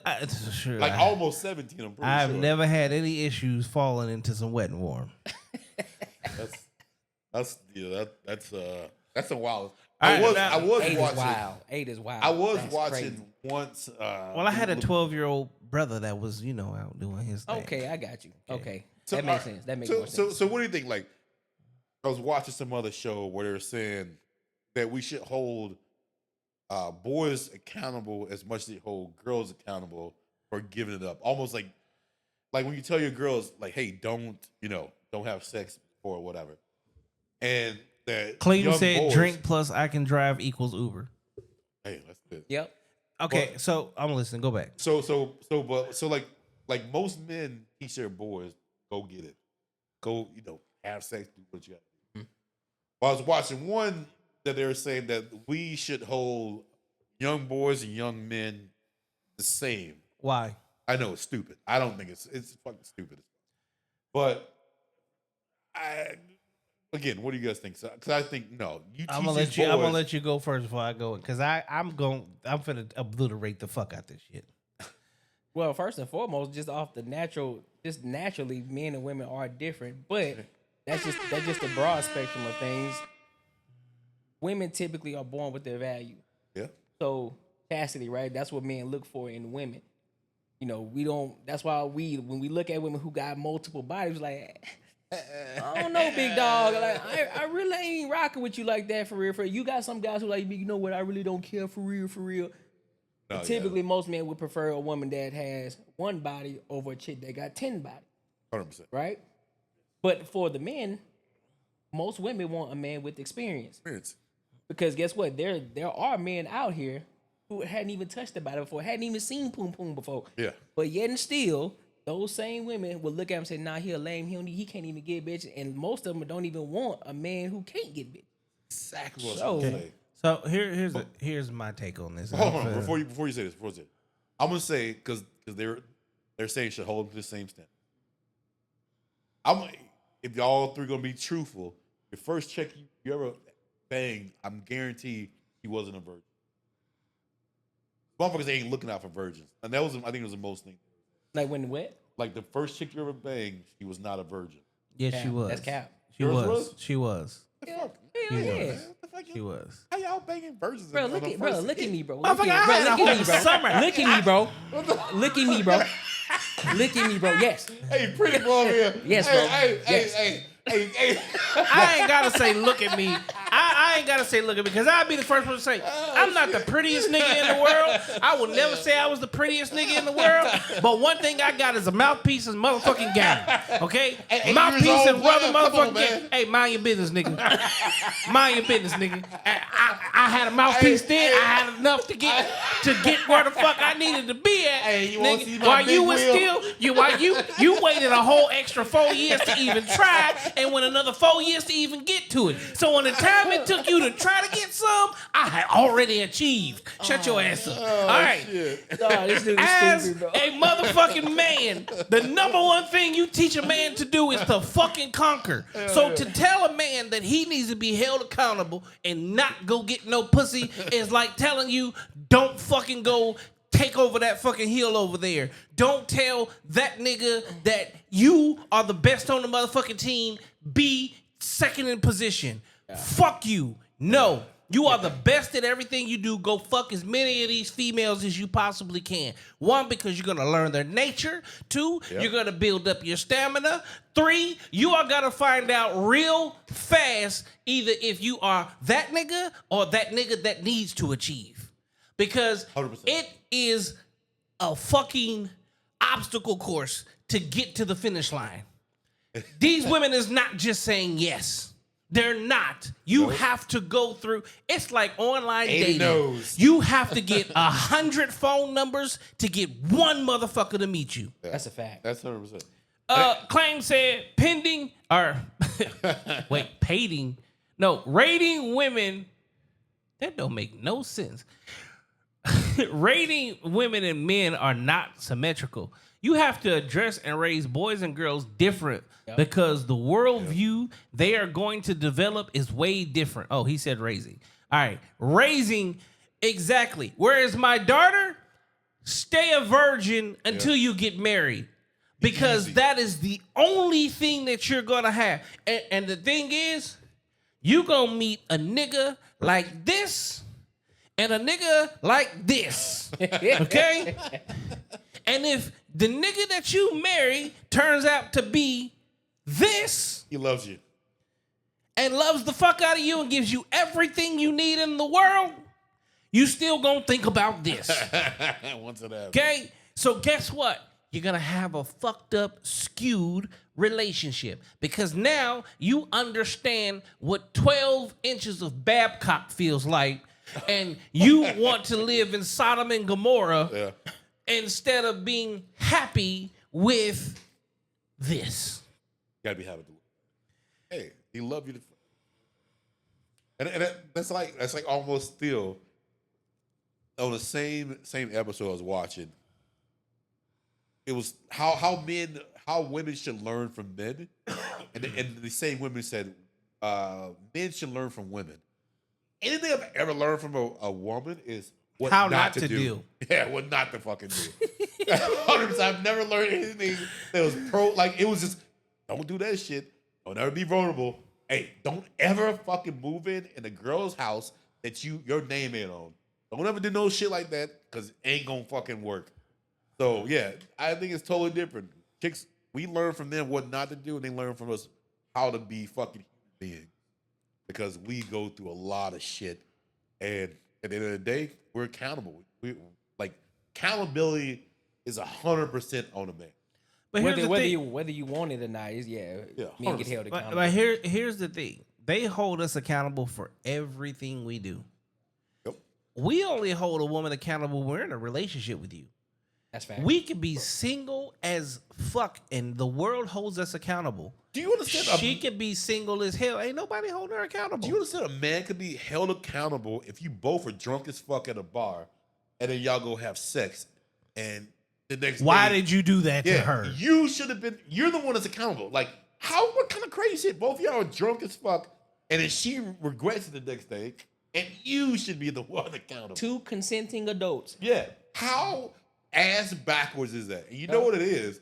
Sure. Like almost 17. I'm pretty I've sure. never had any issues falling into some wet and warm. That's a wild. All right, I was 8 watching. is wild. 8 is wild. I was That's watching crazy. once. Well, I had a 12-year-old brother that was, out doing his thing. Okay, I got you. Okay, So, that makes sense. That makes more sense. So what do you think? Like, I was watching some other show where they're saying that we should hold boys accountable as much as they hold girls accountable for giving it up. Almost like when you tell your girls, like, hey, don't have sex or whatever. And that Clayton young said, boys, "Drink plus I can drive equals Uber." Hey, that's good. Yep. Okay, But- so I'm listening. Go back. So like most men teach their boys, go get it, go have sex, do what you got to do. Well, I was watching one that they were saying that we should hold young boys and young men the same. Why? I know it's stupid. I don't think it's fucking stupid. But again, what do you guys think? Because I think no. I'm gonna let you go first before I go, because I'm finna obliterate the fuck out this shit. Well, first and foremost, just naturally, men and women are different, but that's just the broad spectrum of things. Women typically are born with their value. Yeah. So chastity, right? That's what men look for in women. We don't. That's why when we look at women who got multiple bodies, like, I don't know, big dog. Like, I really ain't rocking with you like that for real. You got some guys who like, you know what? I really don't care for real. No, Typically, most men would prefer a woman that has one body over a chick that got 10 bodies, 100%. right? But for the men, most women want a man with experience. Because guess what? There are men out here who hadn't even touched a body before, hadn't even seen poom poom before. Yeah. But yet and still, those same women will look at him and say, nah, he a lame, he can't even get bitches. And most of them don't even want a man who can't get bitches. Exactly what So- I'm saying. So here's my take on this. Hold on, before you say this, I'm gonna say because they're saying should hold to the same standard. If y'all three gonna be truthful, your first chick you ever banged, I'm guaranteed he wasn't a virgin. Motherfuckers ain't looking out for virgins, and I think it was the most thing. Like when what? Like the first chick you ever banged, she was not a virgin. Yes, she was. That's cap. She Yours was. was? She was. The fuck? Hell yeah. What the fuck? She was. How y'all banging virgins? Bro, on look the at first me, date? bro. Motherfucker, I had a whole summer. Look at me, bro. Look at me, bro. Look at me, bro. Yes. Hey, pretty boy over here. Yes, hey, bro. Hey, Yes. hey. I ain't gotta say look at me. I ain't gotta say look at me, because I'd be the first person to say I'm not the prettiest nigga in the world. I would never say I was the prettiest nigga in the world. But one thing I got is a mouthpiece and motherfucking game. Okay? Mouthpiece and brother motherfucking game. Hey, mind your business, nigga. Mind your business, nigga. I had a mouthpiece then. I had enough to get where the fuck I needed to be at. Hey, you wanna see my While big you was wheel? you waited a whole extra 4 years to even try, and went another 4 years to even get to it. So on the time it took you to try to get some, I had already achieved. Shut your ass up. All right. Nah, this dude is As stupid, bro. a motherfucking man, the number one thing you teach a man to do is to fucking conquer. So to tell a man that he needs to be held accountable and not go get no pussy is like telling you, don't fucking go take over that fucking hill over there. Don't tell that nigga that you are the best on the motherfucking team. Be second in position. Fuck you. No. You are the best at everything you do. Go fuck as many of these females as you possibly can. 1, because you're gonna learn their nature. 2, you're gonna build up your stamina. 3, you are gonna find out real fast either if you are that nigga or that nigga that needs to achieve. Because 100%. it is a fucking obstacle course to get to the finish line. These women is not just saying yes. They're not. You have to go through. It's like online dating. Knows. You have to get 100 phone numbers to get one motherfucker to meet you. That's a fact. That's 100%. Claim said pending or wait, pating. No, rating women. That don't make no sense. Rating women and men are not symmetrical. You have to address and raise boys and girls different because the worldview they are going to develop is way different. Oh, he said raising. All right, raising, exactly. Whereas my daughter, stay a virgin until you get married because that is the only thing that you're going to have. And the thing is, you going to meet a nigga like this and a nigga like this, okay? And if the nigga that you marry turns out to be this, He loves you. and loves the fuck out of you and gives you everything you need in the world, you still gonna think about this. Once it happens. Okay? So guess what? You're gonna have a fucked up, skewed relationship because now you understand what 12 inches of Babcock feels like, and you want to live in Sodom and Gomorrah instead of being happy with this. Gotta be happy. Hey, he love you. And that's like almost still on the same episode I was watching. It was how women should learn from men, and the same women said men should learn from women. Anything I've ever learned from a woman is what How not not to do. Yeah, what not to fucking do. 100%. I've never learned anything that was like it was just don't do that shit. Don't ever be vulnerable. Hey, don't ever fucking move in a girl's house that your name ain't on. Don't ever do no shit like that because it ain't gonna fucking work. So yeah, I think it's totally different. Chicks, we learn from them what not to do, and they learn from us how to be fucking human beings. Because we go through a lot of shit, and at the end of the day, we're accountable. We like accountability is 100% on a man. But here's the thing. whether you want it or not, men get held accountable. But here's the thing. They hold us accountable for everything we do. Yep. We only hold a woman accountable when we're in a relationship with you. That's fact. We can be single as fuck, and the world holds us accountable. Do you understand? She could be single as hell. Ain't nobody holding her accountable. Do you understand a man could be held accountable if you both are drunk as fuck at a bar, and then y'all go have sex, and the next Why day, did you do that to her? You should have been. You're the one that's accountable. Like what kind of crazy shit? Both of y'all are drunk as fuck, and then she regrets it the next day, and you should be the one accountable. 2 consenting adults. Yeah. How ass backwards is that? And you know what it is?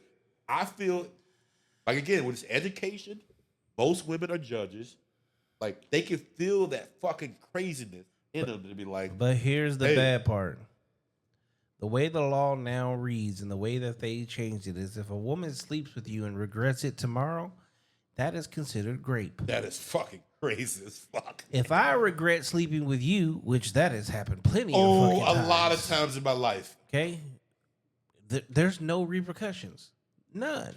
I feel like, again, with this education, most women are judges. Like, they can feel that fucking craziness in them to be like. But here's the bad part. The way the law now reads and the way that they changed it is if a woman sleeps with you and regrets it tomorrow, that is considered rape. That is fucking crazy as fuck. If I regret sleeping with you, which that has happened plenty of fucking times. A lot of times in my life. Okay? There's no repercussions. None.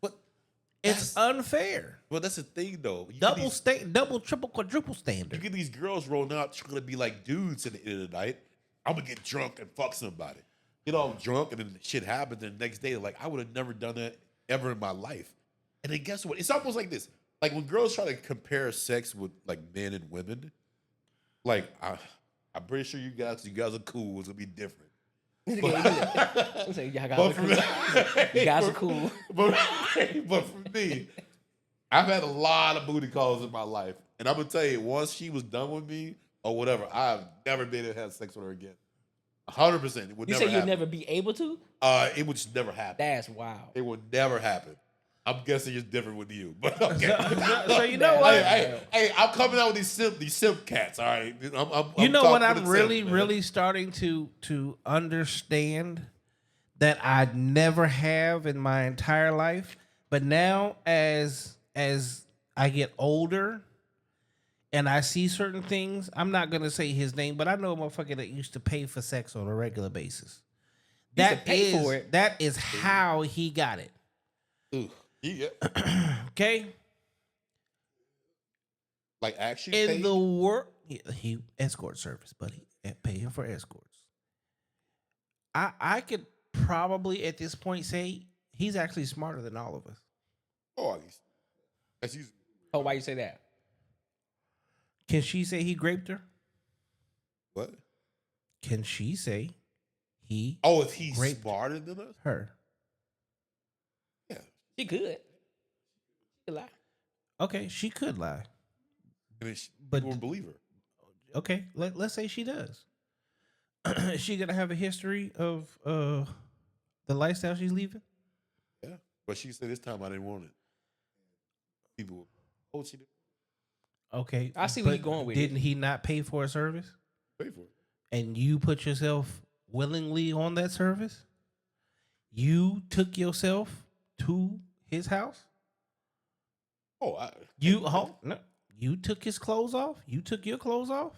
But it's unfair. Well, that's the thing, though. Double, triple, quadruple standard. You get these girls rolling out trying to be like dudes at the end of the night. I'm going to get drunk and fuck somebody. Get all drunk, and then shit happens, and the next day, they're like, I would have never done that ever in my life. And then guess what? It's almost like this. Like when girls try to compare sex with like men and women, like I'm pretty sure you guys are cool. It's going to be different. You guys are cool. But for me, I've had a lot of booty calls in my life. And I'm going to tell you, once she was done with me or whatever, I've never been able to have sex with her again. 100%. It would you never say you'd happen. never be able to? It would just never happen. That's wild. It would never happen. I'm guessing it's different with you, but okay. So you know what? Hey, I'm coming out with these simp cats. All right, You know what? talking I'm to really, simp, man. really starting to understand that I never have in my entire life. But now, as I get older and I see certain things, I'm not gonna say his name, but I know a motherfucker that used to pay for sex on a regular basis. That is how he got it. Ooh, yeah. Okay. Like actually In paid? the world, he escort service, buddy, and pay him for escorts. I could probably at this point say he's actually smarter than all of us. Oh, that's easy. Oh, why you say that? Can she say he raped her? What? Can she say he? Oh, if he's raped smarter than us? her? She could. She could lie. Okay, she could lie. And But people would believe her. Okay, let's say she does. Is she gonna have a history of the lifestyle she's leaving? Yeah, but she said this time I didn't want it. People would, oh, she did Okay, I see where you're going with it. Didn't he not pay for a service? pay for it. And you put yourself willingly on that service? You took yourself to his house? Oh, You took his clothes off? You took your clothes off?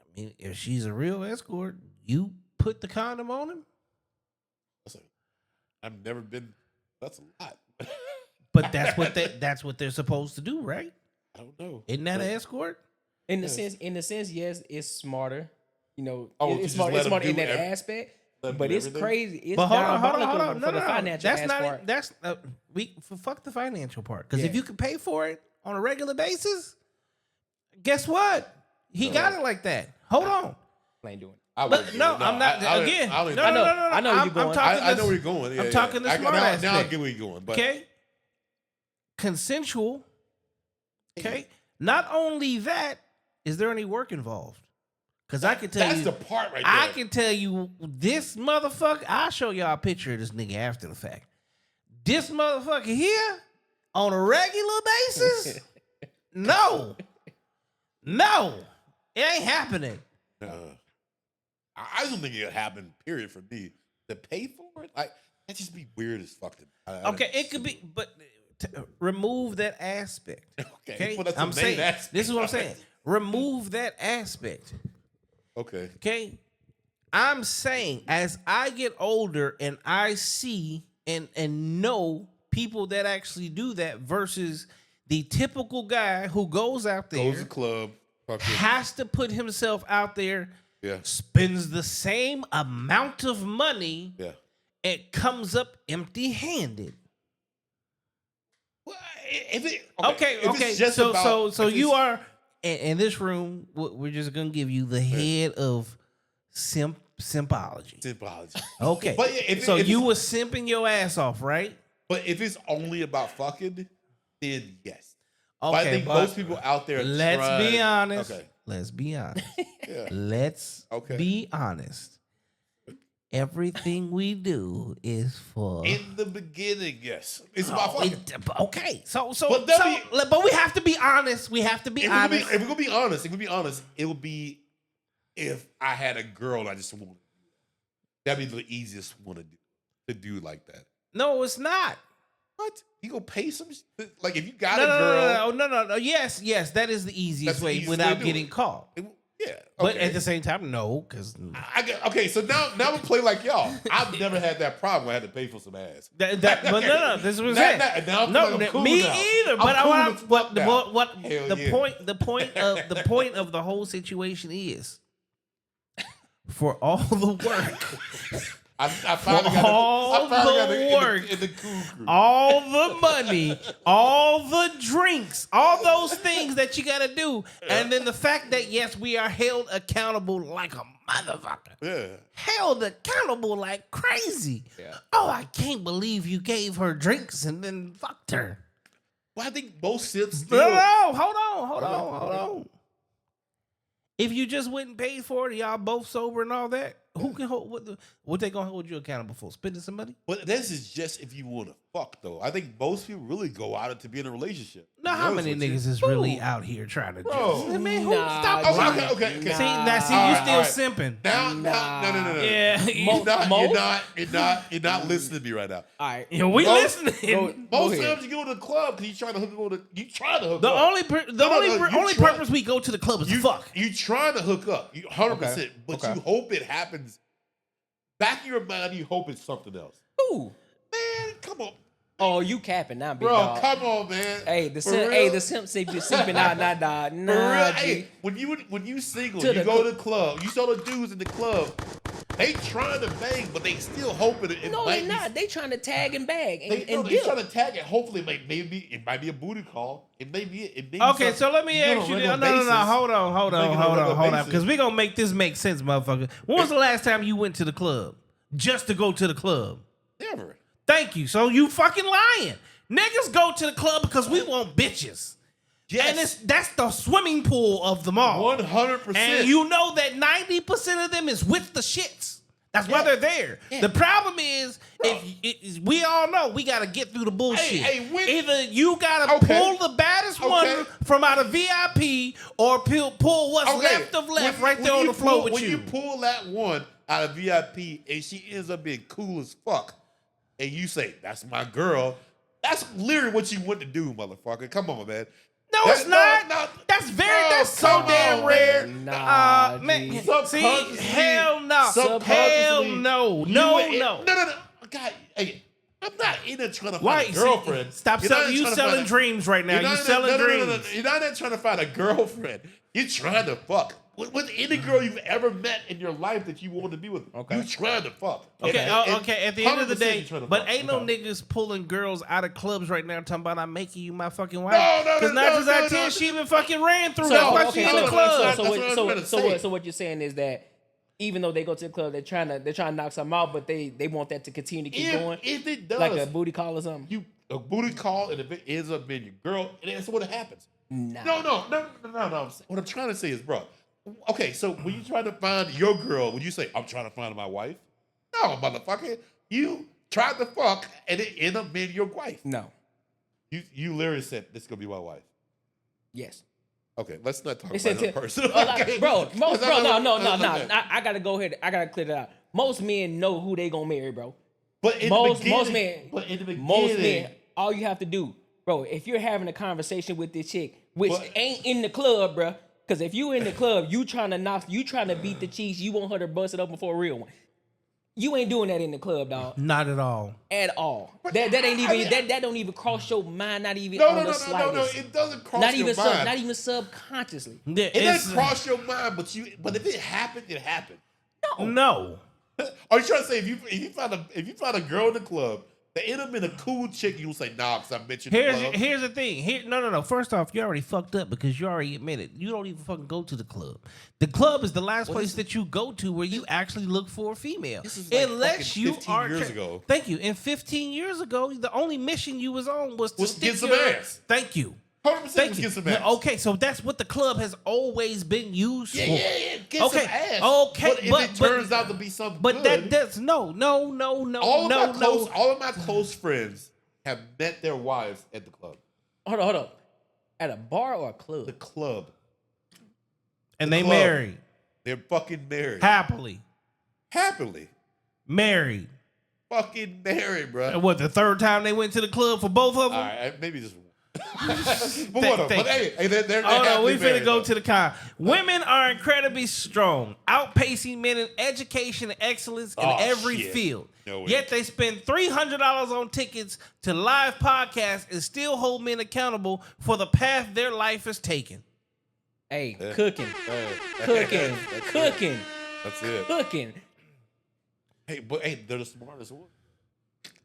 I mean, if she's a real escort, you put the condom on him? I've never been. That's a lot. But that's what they're supposed to do, right? I don't know. Isn't that an escort? In the sense, yes, it's smarter. You know, it's just let smart them in do that aspect. let them But do it's everything? crazy. It's But hold on. diabolical for the No. financial That's aspect. fuck the financial part. Because if Yeah. you can pay for it on a regular basis, guess what? He got it like that. Hold on. I ain't doing it. I But wouldn't no, do it. I'm not. I Again, don't- no. I know where you're going. I know where you're going. Yeah, I'm talking the smart now I aspect. get where you're going. But Okay. Consensual. Okay. Not only that, is there any work involved? Because I can tell that's you, the part right there. I can tell you this motherfucker. I'll show y'all a picture of this nigga after the fact. This motherfucker here on a regular basis, no, it ain't happening. I don't think it'll happen. Period. For me to pay for it, like that just be weird as fuck. Okay, it could be, but remove that aspect. Okay, well, that's the I'm main saying aspect this is what I'm of saying. it. Remove that aspect. Okay. Okay, I'm saying as I get older and I see and know people that actually do that versus the typical guy who goes out there, Goes to club. fucking- has to put himself out there, Yeah. spends the same amount of money, Yeah. and comes up empty-handed. Well, if it, Okay. if it's just about- So if you it's- are in this room. We're just gonna give you the head of simpology. Symbology. Okay. But if so if you it's- was simping your ass off, right? But if it's only about fucking, then yes. Okay. But I think most people out there. Let's be honest. Okay. Let's be honest. Yeah. Let's Okay. be honest. Everything we do is for. In the beginning, yes, it's about fucking. Okay, so But but we have to be honest. We have to be honest. If we're gonna be honest, it would be if I had a girl I just wanted. That'd be the easiest one to do like that. No, it's not. What? You gonna pay some shit? Like if you got a girl. No. Yes, that is the easiest That's the way easiest without way to do getting it. caught. Yeah. But okay. at the same time, no, because Okay, so now I'm gonna play like y'all. I've never had that problem where I had to pay for some ass. but no, this is what I'm saying. Now I'm No, cool me now. either. I'm But cool I as fuck what now. what Hell the yeah. point of the whole situation is for all the work. I finally all got the in work, in the cool crew. all the money, all the drinks, all those things that you got to do. And then the fact that, yes, we are held accountable like a motherfucker. Yeah. Held accountable like crazy. Yeah. Oh, I can't believe you gave her drinks and then fucked her. Well, I think most simps still. No, hold on. If you just went and paid for it, y'all both sober and all that, Who can hold what they gonna hold you accountable for? Spending some money? But this is just if you want to fuck, though. I think most people really go out to be in a relationship. Now, how many niggas is really out here trying to Bro. do? Man, who Nah, stop? Okay, lying. okay. See, you Alright, still alright. simping. Now, no. Yeah, You're not listening to me right now. All right. yeah, we Go- listening. Most times you go to the club because you trying to hook up. The only you try- purpose we go to the club is to You fuck. You trying to hook up, 100%, but Okay. you hope it happens. Back in your mind, you hope it's something else. Ooh. Man, come on, Oh, you capping now, big bro. dog. Come on, man. Hey, the For simp, real? hey, the simp say you sleeping out, not dog. For Nah, real, G. hey, when you single, To you the go to the club, you saw the dudes in the club. They trying to bang, but they still hoping it. No, might they be- not. They trying to tag and bag and, They and they dip. trying to tag it. Hopefully, it might be a booty call. It may be. Okay, so let me ask you this. No. Hold on. Because we going to make this make sense, motherfucker. When was the last time you went to the club? Just to go to the club? Never. Thank you. So you fucking lying. Niggas go to the club because we want bitches. Yes. And that's the swimming pool of them all. 100%. And you know that 90% of them is with the shits. That's why they're there. Yeah. The problem is, we all know we got to get through the bullshit. Either you got to pull the baddest one from out of VIP or pull what's left of left right there on the floor with when you. you pull that one out of VIP and she ends up being cool as fuck, and you say, that's my girl, that's literally what you want to do, motherfucker. Come on, man. No, it's not. No, that's so come damn on, rare. Nah, man. G. See, hell no. Hell no. No. God, hey, I'm not in there trying to Why? find a girlfriend. Stop selling. You selling dreams right now. You selling dreams. You're not in there trying to find a girlfriend. You're trying to fuck. With any girl you've ever met in your life that you want to be with, you trying to fuck. Okay, at the end of the 100% day, you trying to but fuck. ain't no niggas pulling girls out of clubs right now talking about I'm making you my fucking wife. No, Because no, 9 times out of no, 10 no. she even fucking ran through. So, That's why okay, she in the so, club. so, That's what I'm trying to say. so what you're saying is that even though they go to the club, they're trying to knock something out, but they want that to continue to keep going, If it does, like a booty call or something. a booty call, and if it ends up being your girl, and that's what happens. Nah. No. What I'm trying to say is, bro. Okay, so when you try to find your girl, when you say I'm trying to find my wife, no, motherfucker, you tried to fuck and it ended up being your wife. No. You literally said this is gonna be my wife. Yes. Okay, let's not talk They about said that person. bro, no. Okay. I gotta go ahead. I gotta clear that out. Most men know who they gonna marry, bro. But in Most the beginning, men, but in the beginning, most men, all you have to do, bro, if you're having a conversation with this chick, which ain't in the club, bro, because if you in the club, you trying to beat the cheeks, you want her to bust it open for a real one. You ain't doing that in the club, dog. Not at all. At all. That ain't even that don't even cross your mind, not even no, on the slightest. it doesn't cross Not your even mind. not even subconsciously. It doesn't cross your mind, but if it happened, it happened. No. Are you trying to say if you find a girl in the club that end up in a cool chick, you will say nah because I met you in the club? Here's the thing. No. First off, you already fucked up because you already admitted you don't even fucking go to the club. The club is the last place that you go to where you actually look for a female. This is like Unless fucking you 15 are years ago. Thank you. And 15 years ago, the only mission you was on was to stick get some your ass. Thank you. 100% get some ass. Okay, so that's what the club has always been used for. Yeah. Get Okay, some ass. okay, But if it turns out to be something But good, that's no. all of my close friends have met their wives at the club. Hold on. At a bar or a club? The club. And they club. married. They're fucking married. Happily. Married. Fucking married, bro. And what, the third time they went to the club for both of them? All right, maybe just one. But whatever. But hey, they're Oh no, happily we finna married, go though. to the car. Women are incredibly strong, outpacing men in education and excellence in every shit. field. No way. Yet they spend $300 on tickets to live podcasts and still hold men accountable for the path their life is taking. Hey, cooking. That's it. Cooking. Hey, but they're the smartest one.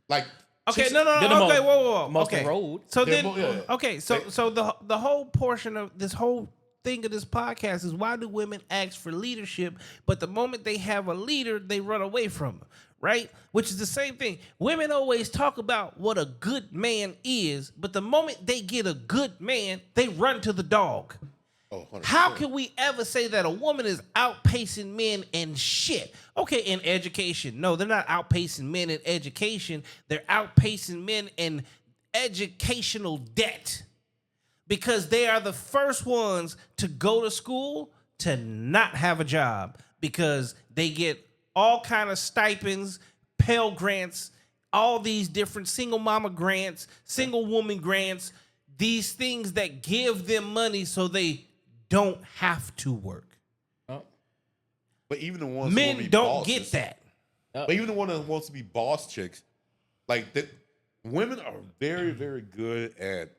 Like, Okay, chicks- no. They're the Okay, most- whoa. most Okay, enrolled. so They're then, okay, so the whole portion of this whole thing of this podcast is why do women ask for leadership, but the moment they have a leader, they run away from them, right? Which is the same thing. Women always talk about what a good man is, but the moment they get a good man, they run to the dog. Oh, 100%. How can we ever say that a woman is outpacing men in shit? Okay, in education. No, they're not outpacing men in education. They're outpacing men in educational debt because they are the first ones to go to school to not have a job because they get all kind of stipends, Pell Grants, all these different single mama grants, single woman grants, these things that give them money so they don't have to work. But even the ones Men who want to be don't bosses, get that. But even the one that wants to be boss chicks, like that, women are very, very good at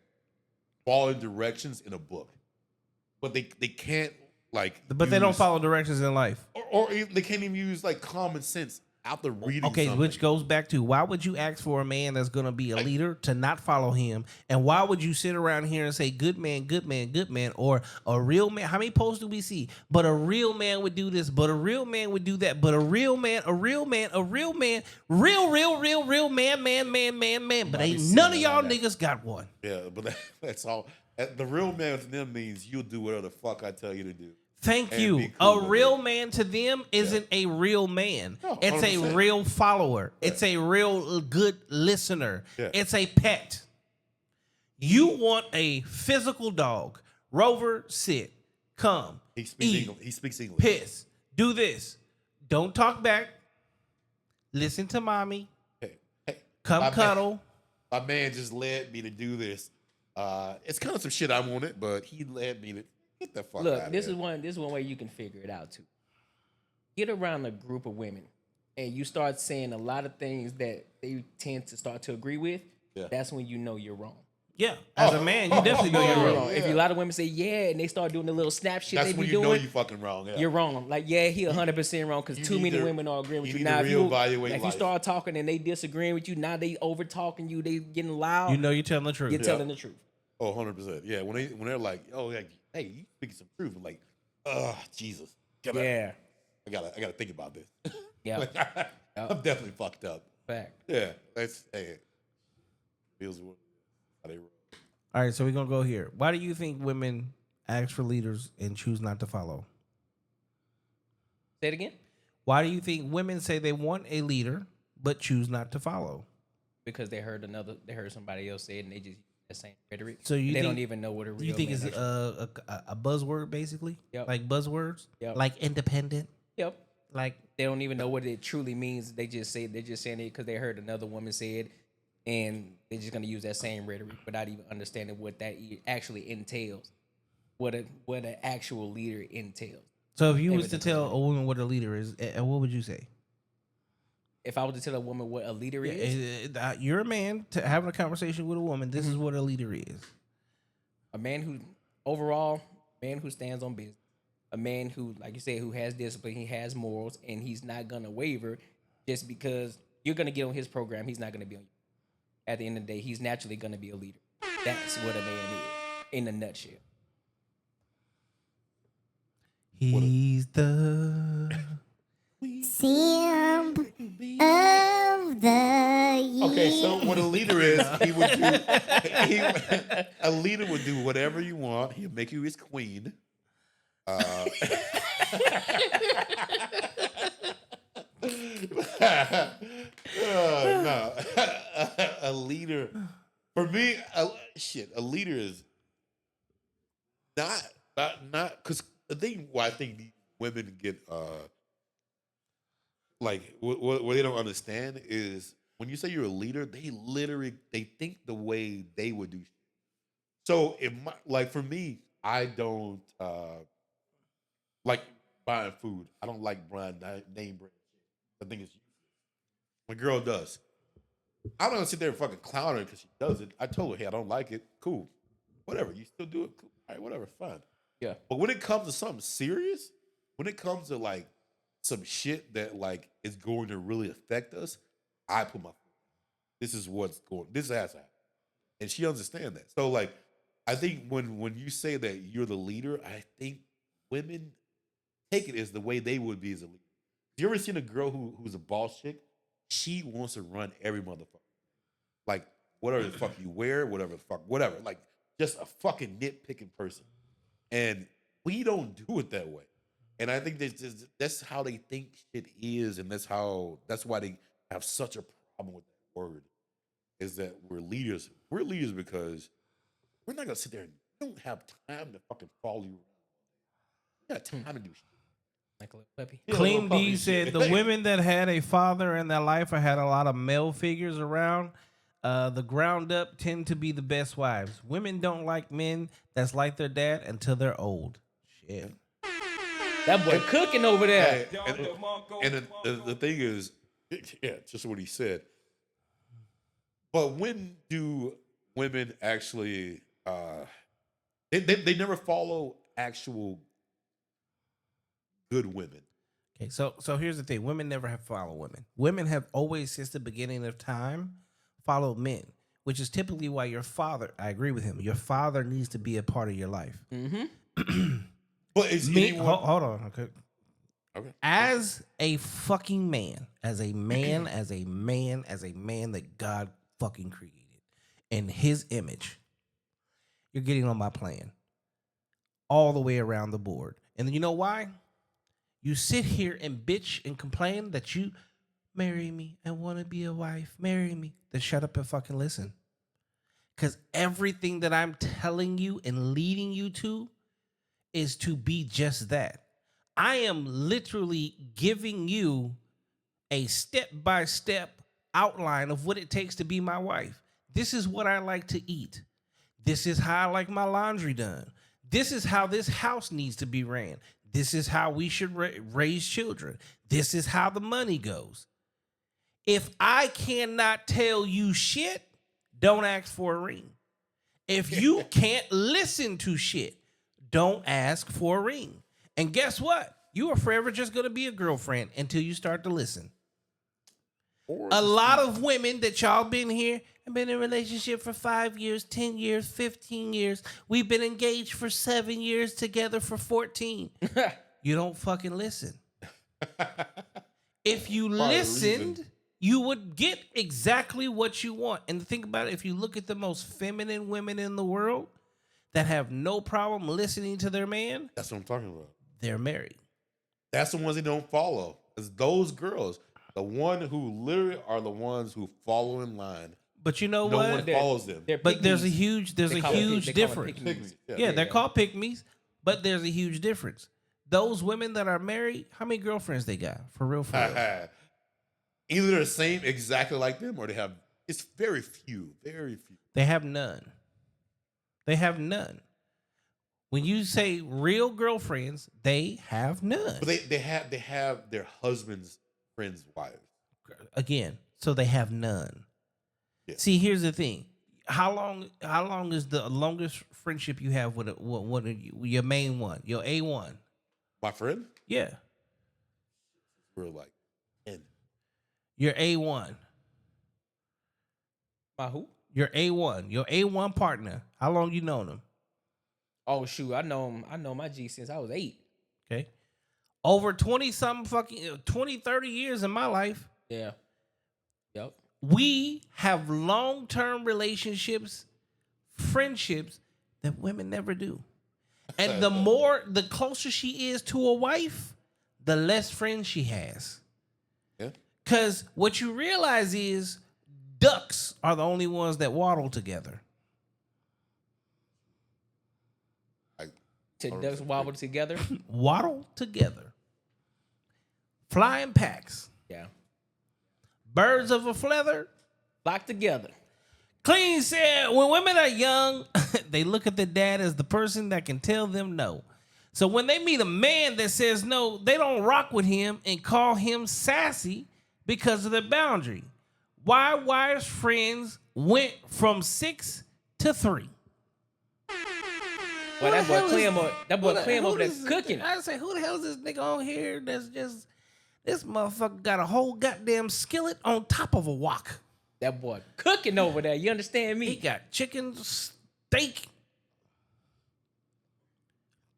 following directions in a book, but they can't like. But they don't follow directions in life. or even, they can't even use like common sense after reading. Okay, something. which goes back to why would you ask for a man that's going to be a leader to not follow him? And why would you sit around here and say, good man, good man, good man, or a real man? How many posts do we see? But a real man would do this, but a real man would do that, but a real man, real man, real man, real man. But ain't none of y'all niggas got one. Yeah, but that's all. The real man to them means you'll do whatever the fuck I tell you to do. Thank you. A real man to them isn't a real man. No, it's a 100%. real follower. Yeah. It's a real good listener. Yeah. It's a pet. You want a physical dog. Rover, sit, come, He speaks English. Piss, do this. Don't talk back. Listen to mommy. Hey, come cuddle. My man just led me to do this. It's kind of some shit I wanted, but he led me to. Get the fuck Look, out this of is here. one way you can figure it out too. Get around a group of women and you start saying a lot of things that they tend to start to agree with. Yeah. That's when you know you're wrong. Yeah, as a man, you definitely know you're wrong. Yeah. If a lot of women say yeah, and they start doing the little snap shit, that's they be when you doing, know you fucking wrong. Yeah. You're wrong. Like he 100% wrong because too many women are agreeing with you. Now, if you start talking and they disagreeing with you, now they over talking you, they getting loud. You know you're telling the truth. You're telling the truth. Oh, 100%. Yeah, when they're like, oh, yeah, hey, you speaking some truth. I'm like, Jesus. I gotta think about this. Yeah. I'm definitely fucked up. Fact. Yeah. That's feels how they roll. All right, so we're gonna go here. Why do you think women ask for leaders and choose not to follow? Say it again. Why do you think women say they want a leader but choose not to follow? Because they heard somebody else say it and they just the same rhetoric. So they don't even know what a real. You think it's a buzzword basically? Yep. Like buzzwords? Yep. Like independent? Yep. Like they don't even know what it truly means. They're just saying it because they heard another woman say it, and they're just gonna use that same rhetoric without even understanding what that actually entails. What an actual leader entails. So if you was to tell a woman what a leader is, what would you say? If I was to tell a woman what a leader is, you're a man having a conversation with a woman. This is what a leader is. A man who stands on business. A man who, like you said, who has discipline, he has morals, and he's not gonna waver just because you're gonna get on his program. He's not gonna be on you. At the end of the day, he's naturally gonna be a leader. That's what a man is, in a nutshell. He's the Simp of the year. Okay, so what a leader is, he would do. A leader would do whatever you want. He'll make you his queen. No. A leader, for me, a leader is not because the thing why I think these women get like what they don't understand is when you say you're a leader, they think the way they would do. So like for me, I don't like buying food. I don't like name brand. I think it's my girl does. I'm not gonna sit there and fucking clown her because she does it. I told her, hey, I don't like it. Cool, whatever. You still do it. Cool. All right, whatever, fine. Yeah. But when it comes to something serious, when it comes to like some shit that like is going to really affect us, I put my. This is what's going. This has to happen, and she understands that. So like, I think when you say that you're the leader, I think women take it as the way they would be as a leader. You ever seen a girl who's a boss chick? She wants to run every motherfucker. Like, whatever the fuck you wear, whatever the fuck, whatever. Like, just a fucking nitpicking person. And We don't do it that way. And I think that's how they think shit is, and that's why they have such a problem with that word. Is that we're leaders? We're leaders because we're not gonna sit there and we don't have time to fucking follow you around. We got time to do shit. Like a little puppy. Yeah, Clean little puppy D said shit. the women that had a father in their life or had a lot of male figures around, the ground up tend to be the best wives. Women don't like men that's like their dad until they're old. Shit. That boy cooking over there. And the thing is, yeah, just what he said. But when do women actually? They never follow actual good women. Okay, so here's the thing: women never have followed women. Women have always, since the beginning of time, followed men, which is typically why your father. I agree with him. Your father needs to be a part of your life. Mm-hmm. But is Me, anyone? hold on. Okay. Okay. As a fucking man, as a man that God fucking created in his image, you're getting on my plan all the way around the board. And you know why? You sit here and bitch and complain that you marry me. I want to be a wife. Marry me. Then shut up and fucking listen. Because everything that I'm telling you and leading you to is to be just that. I am literally giving you a step-by-step outline of what it takes to be my wife. This is what I like to eat. This is how I like my laundry done. This is how this house needs to be ran. This is how we should raise children. This is how the money goes. If I cannot tell you shit, don't ask for a ring. If you can't listen to shit, don't ask for a ring. And guess what? You are forever just going to be a girlfriend until you start to listen. A lot of women that y'all been here have been in a relationship for 5 years, 10 years, 15 years. We've been engaged for 7 years, together for 14. You don't fucking listen. If you listened, you would get exactly what you want. And think about it, if you look at the most feminine women in the world that have no problem listening to their man, That's what I'm talking about. they're married. That's the ones they don't follow. It's those girls. The one who literally are the ones who follow in line. But you know No what? one follows them. But there's a huge They call it difference. pygmies. Yeah, they're called pick-me's, but there's a huge difference. Those women that are married, how many girlfriends they got? For real, for real. Either they're the same exactly like them or they have, it's very few. They have none. They have none. When you say real girlfriends, they have none. But they have their husband's friends' wives. Again, so they have none. Yeah. See, here's the thing. How long is the longest friendship you have with your main one, your A1? My friend? Yeah. We're like 10. Your A1. My who? Your A1. Your A1 partner. How long you known him? Oh shoot, I know him. I know my G since I was 8. Okay. Over 20 something fucking 20, 30 years in my life. Yeah. Yep. We have long-term relationships, friendships that women never do. And the closer she is to a wife, the less friends she has. Yeah. Because what you realize is ducks are the only ones that waddle together. Ducks wobble together. Waddle together. Flying packs. Yeah. Birds of a feather. Locked together. Clean said, when women are young, they look at their dad as the person that can tell them no. So when they meet a man that says no, they don't rock with him and call him sassy because of their boundary. Why Wire's friends went from 6 to 3. Well, that boy Clem over there cooking. I say, who the hell is this nigga on here that's just, this motherfucker got a whole goddamn skillet on top of a wok. That boy cooking over there. You understand me? He got chicken, steak,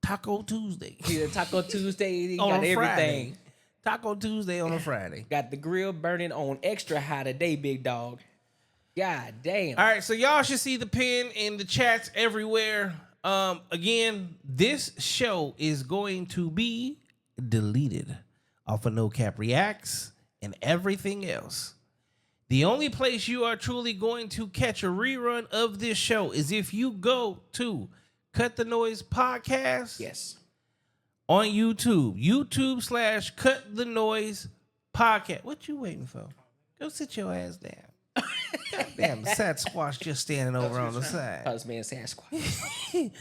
Taco Tuesday. Yeah, Taco Tuesday. He On got a everything. Friday. Taco Tuesday on a Friday. Got the grill burning on extra high today, big dog. God damn. All right, so y'all should see the pin in the chats everywhere. Again, this show is going to be deleted off of No Cap Reacts and everything else. The only place you are truly going to catch a rerun of this show is if you go to Cut the Noise Podcast. Yes. On YouTube. YouTube/Cut the Noise Podcast. What you waiting for? Go sit your ass down. Goddamn, Sasquatch just standing over on the side. Husband Sasquatch.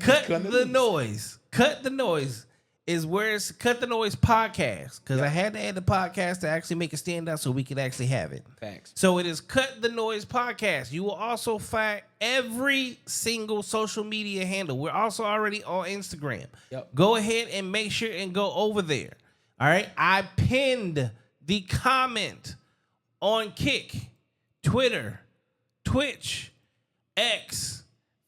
Cut the Noise. Cut the Noise is where it's Cut the Noise Podcast. Because I had to add the podcast to actually make it stand out so we could actually have it. Facts. So it is Cut the Noise Podcast. You will also find every single social media handle. We're also already on Instagram. Yep. Go ahead and make sure and go over there. All right. I pinned the comment on Kick, Twitter, Twitch, X,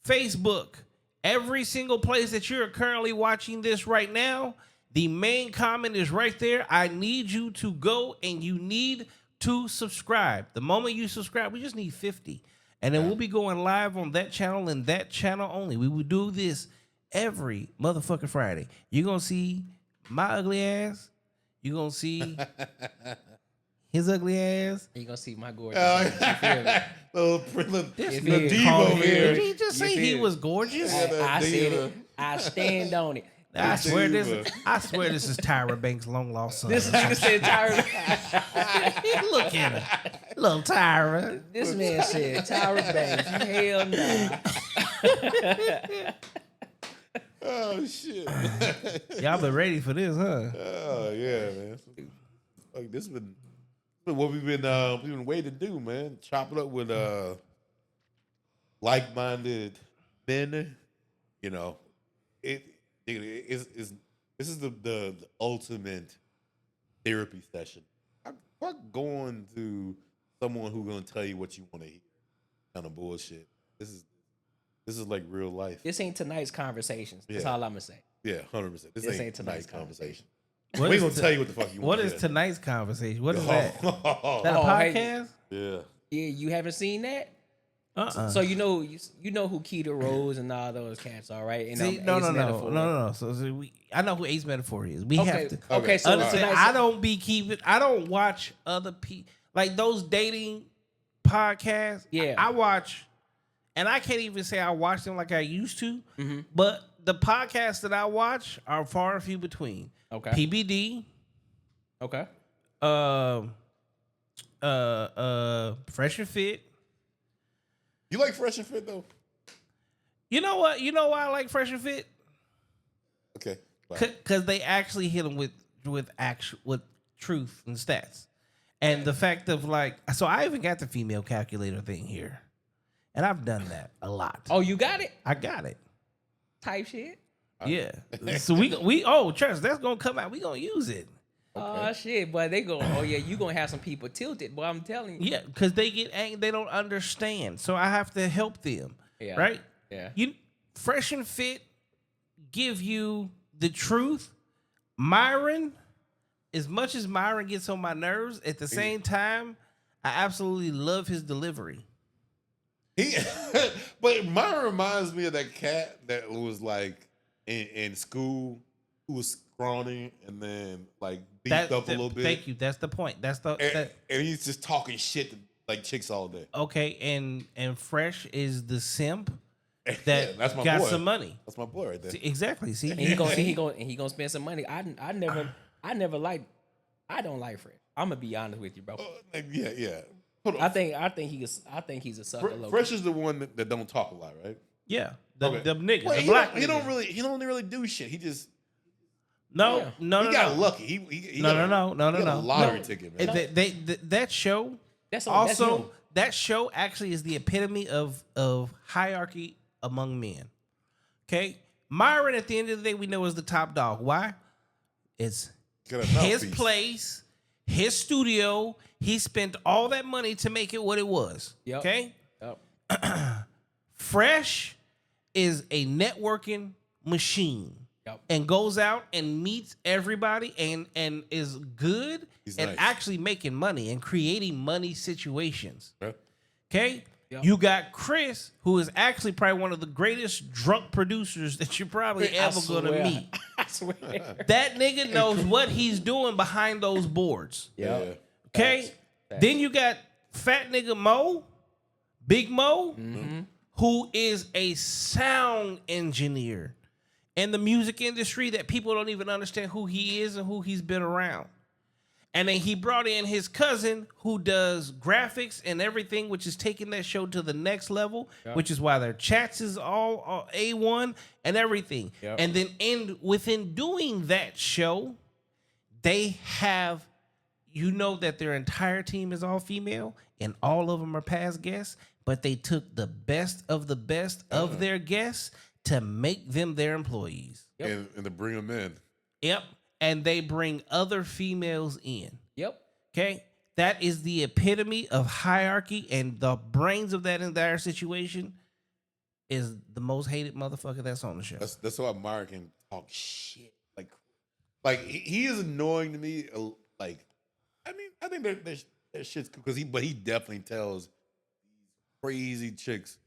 Facebook, every single place that you're currently watching this right now. The main comment is right there. I need you to go and you need to subscribe. The moment you subscribe, we just need 50. And then we'll be going live on that channel and that channel only. We will do this every motherfucking Friday. You're going to see my ugly ass. You're going to see his ugly ass. You gonna see my gorgeous ass. Little If diva over here. Did he just say he was gorgeous? I said it. I stand on it. I swear this is Tyra Banks' long lost son. This nigga said Tyra. Look at her. Little Tyra. This man said Tyra Banks. Hell no. Oh shit. Y'all been ready for this, huh? Oh yeah, man. Like this been what we've been waiting to do, man. Chop it up with like-minded men. You know, this is the ultimate therapy session. Fuck going to someone who's gonna tell you what you want to hear. Kind of bullshit. This is like real life. This ain't tonight's conversations. That's Yeah. all I'm gonna say. Yeah, 100%. This ain't tonight's conversation. What We is gonna t- tell you what the fuck you want. What is tonight's conversation? What is that? That a Oh, hey. podcast? Yeah. Yeah, you haven't seen that? Uh-uh. So you know who Keita Rose and all those cats are, right? And See, I'm no. Ace Metaphor. So I know who Ace Metaphor is. We have to. Okay, so Understand, tonight's- I don't watch other people like those dating podcasts. Yeah. I watch, and I can't even say I watch them like I used to. Mm-hmm. But the podcasts that I watch are far and few between. Okay. PBD, Okay. Fresh and Fit. You like Fresh and Fit though? You know what? You know why I like Fresh and Fit? Okay. Wow. Because they actually hit them with truth and stats, and the fact of like. So I even got the female calculator thing here, and I've done that a lot. Oh, you got it? I got it. Type shit? Yeah. So trust that's gonna come out. We gonna use it. Oh shit, boy, they go. Oh yeah, you gonna have some people tilted, boy. I'm telling you. Yeah, because they get angry. They don't understand. So I have to help them. Yeah. Right. Yeah. You Fresh and Fit give you the truth. Myron, as much as Myron gets on my nerves, at the same time, I absolutely love his delivery. But mine reminds me of that cat that was like in school who was scrawny and then like beefed up a little bit. Thank you. That's the point. And he's just talking shit to like chicks all day. Okay, and Fresh is the simp Yeah, that that's my got boy. some money. That's my boy right there. See, exactly. See, And he gonna spend some money. I don't like Fresh. I'm gonna be honest with you, bro. Yeah. Hold on. I think he's a sucker. low-key. Fresh is the one that don't talk a lot, right? yeah, Okay. the nigga, Well, the he black don't, nigga. he don't really do shit. He just No, Yeah. no, he got lucky. He No, got no. a lottery ticket, man. That show That's also him. that show actually is the epitome of hierarchy among men. Okay, Myron at the end of the day we know is the top dog. Why? It's Got a his mouthpiece. place, his studio. He spent all that money to make it what it was. Yep. Okay, Yep. Fresh is a networking machine. Yep. And goes out and meets everybody and is good He's and nice. actually making money and creating money situations. Yeah. Okay? Yep. You got Chris, who is actually probably one of the greatest drunk producers that you're probably ever going to meet. I swear. That nigga knows what he's doing behind those boards. Yeah. Okay? Facts. Then you got fat nigga Mo, Big Mo, who is a sound engineer in the music industry that people don't even understand who he is and who he's been around. And then he brought in his cousin who does graphics and everything, which is taking that show to the next level, which is why their chats is all A1 and everything. Yep. And then within doing that show, they have, you know, that their entire team is all female and all of them are past guests, but they took the best of their guests to make them their employees. And to bring them in. Yep. And they bring other females in. Yep. Okay? That is the epitome of hierarchy, and the brains of that entire situation is the most hated motherfucker that's on the show. That's why Mark can talk shit. Like he is annoying to me. Like, I mean, I think that shit's because he definitely tells crazy chicks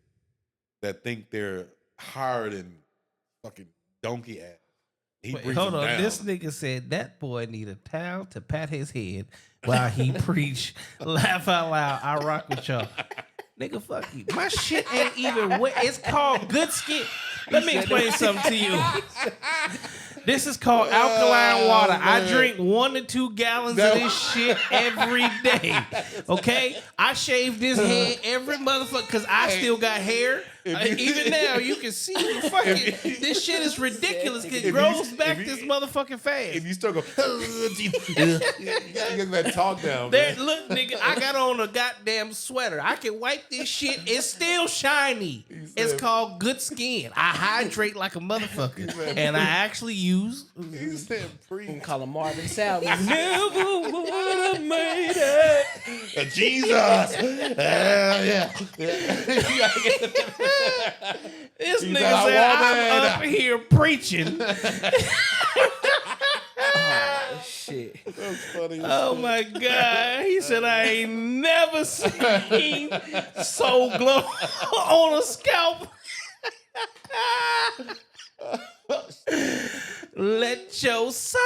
that think they're higher than fucking donkey ass. Wait, hold on. Down. This nigga said that boy need a towel to pat his head while he preach. Laugh out loud. I rock with y'all. Nigga, fuck you. My shit ain't even wet. It's called good skin. Let me explain something to you. This is called alkaline water. I drink 1 to 2 gallons of this shit every day. Okay? I shave this head every motherfucker because I still got hair. Even now, you can see fucking this shit is ridiculous. It grows back this motherfucking fast. If you start going, you gotta get that talk down. There, Man. look, nigga, I got on a goddamn sweater. I can wipe this shit. It's still shiny. It's called good skin. I hydrate like a motherfucker. And I actually use. He said You can call him Marvin Sapp. Never would have made it. Jesus. Yeah. This He nigga said, "I said, want I'm it." up here preaching. Shit. That's funny. Oh my God. He said, I ain't never seen soul glow on a scalp. Let your soul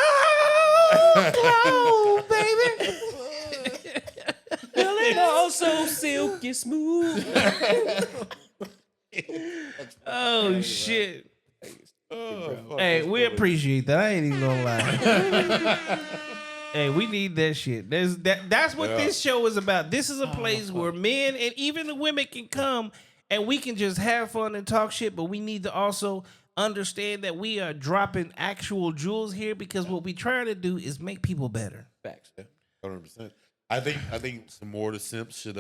glow, baby. Feeling all so silky smooth. Oh, shit. Oh, Hey, we appreciate that. I ain't even gonna lie. Hey, we need that shit. That's what this show is about. This is a place where men and even the women can come and we can just have fun and talk shit, but we need to also understand that we are dropping actual jewels here because what we trying to do is make people better. Facts. 100%. I think some more of the simps should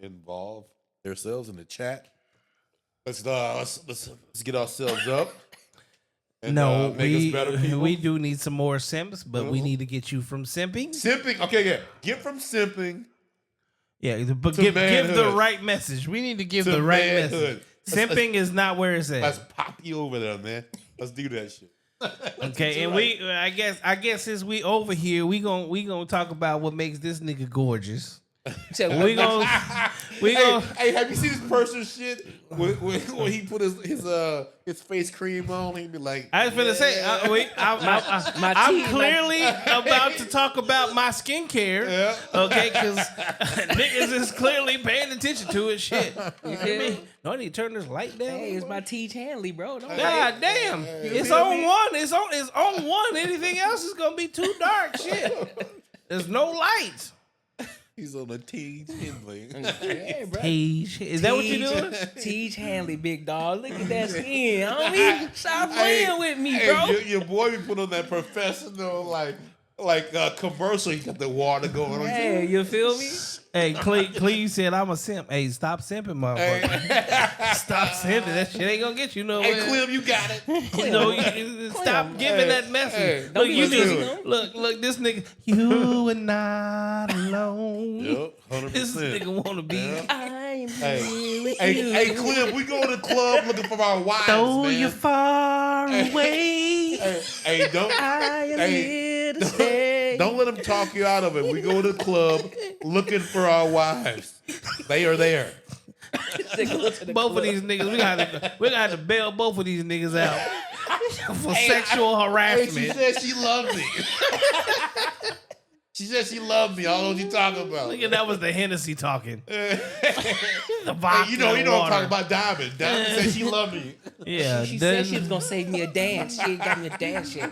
involve themselves in the chat. Let's get ourselves up. And, No, make us better people. we do need some more simps, but we need to get you from simping. Simping. Okay, yeah. Get from simping. Yeah, but To give the manhood. right message. We need to give To the right manhood. message. Simping is not where it's Let's at. pop you over there, man. Let's do that shit. Okay, and I guess since we over here, we gonna talk about what makes this nigga gorgeous. We gonna Hey, have you seen this person's shit when he put his face cream on? He'd be like, I was finna say, I'm clearly about to talk about my skincare, okay? Because niggas is clearly paying attention to it. Shit, you feel me? No, I need to turn this light down. Hey, it's my T. Hanley, bro. Don't God damn, it's on one. It's on one. Anything else is gonna be too dark. Shit, there's no lights. he's on a teen Henley. Yeah, bro. Tage, is that what you doing? Teach Hanley, big dog. Look at that skin, homie. Stop playing with me, Hey, bro. your boy be put on that professional like commercial. He got the water going on. Hey, you feel me? Hey, Cleve said I'm a simp. Hey, stop simping, motherfucker. Stop simping. That shit ain't gonna get you nowhere. Hey, Clem, you got it. You know, stop giving that message. Hey, look, don't you be just listening. look. This nigga, you are not alone. Yep, 100%. This nigga wanna be. I'm Hey, here with hey, you. hey, Clem, we go to the club looking for our wives, Though man. you're far away. Hey, don't. I am Hey, here to stay. Don't let them talk you out of it. We go to the club looking for our wives. They are there. Said go to the Both of club. these niggas, we got to bail both of these niggas out for sexual harassment. She said she loved me. She said she loved me. I don't know what you talking about. Nigga, that was the Hennessy talking. The vodka You know and I'm water. talking about Diamond. Diamond said she loved me. Yeah, She then- said she was gonna save me a dance. She ain't got me a dance yet.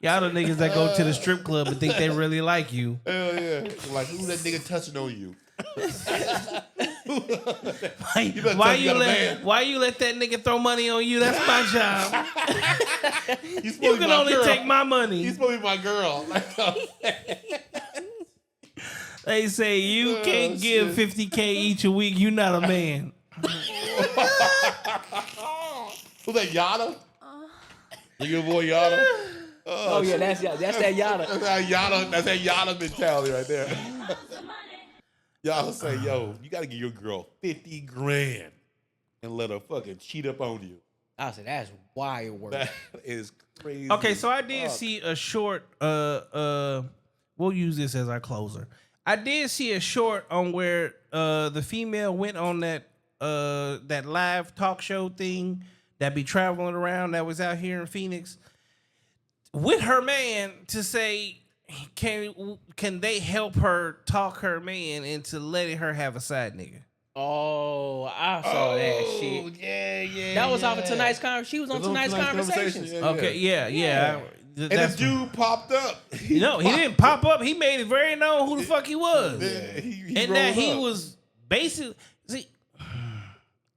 y'all the niggas that go to the strip club and think they really like you. Hell yeah. Like, who's that nigga touching on you? better Why tell me you you got a let man. why you let that nigga throw money on you? That's my job. He's supposed You to be can my only girl. take my money. He's supposed to be my girl. They say you can't give shit. $50K each a week. You not a man. Who's that, Yada? Your boy Yada? Oh yeah, that's that Yada. That's that Yada mentality right there. Yada say, yo, you gotta give your girl 50 grand and let her fucking cheat up on you. I said that's wild work. That is crazy. Okay, so I did see a short. We'll use this as our closer. I did see a short on where the female went on that live talk show thing that be traveling around that was out here in Phoenix with her man to say, can they help her talk her man into letting her have a side nigga? Oh, I saw that shit. Yeah. That was off of tonight's conversation. She was on tonight's conversations. Okay, yeah. And the dude popped up. No, he didn't pop up. He made it very known who the fuck he was. Yeah, he And that rolled he up. was basically. See,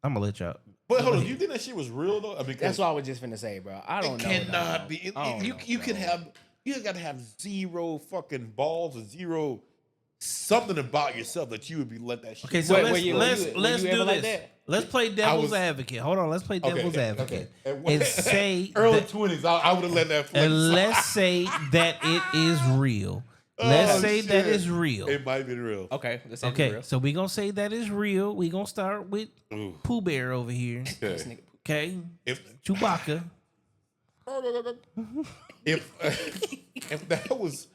I'm gonna let y'all. But hold on, you think that shit was real though? I mean, That's what I was just finna say, bro. I don't it know. cannot dog. be. I don't know, You bro. got to have zero fucking balls and zero something about yourself that you would be let that shit. Okay, so Wait, let's were you do ever like this. that? Let's play devil's was- advocate. Hold on, let's play devil's advocate okay. and say early that- 20s, I would have let that flex. and let's say that it is real. Let's Oh, say that shit. is real. It might be real. Okay, let's say Okay, real. so we gonna say that is real. We gonna start with Ooh. Pooh Bear over here. Okay. This nigga- Okay, If Chewbacca. if that was,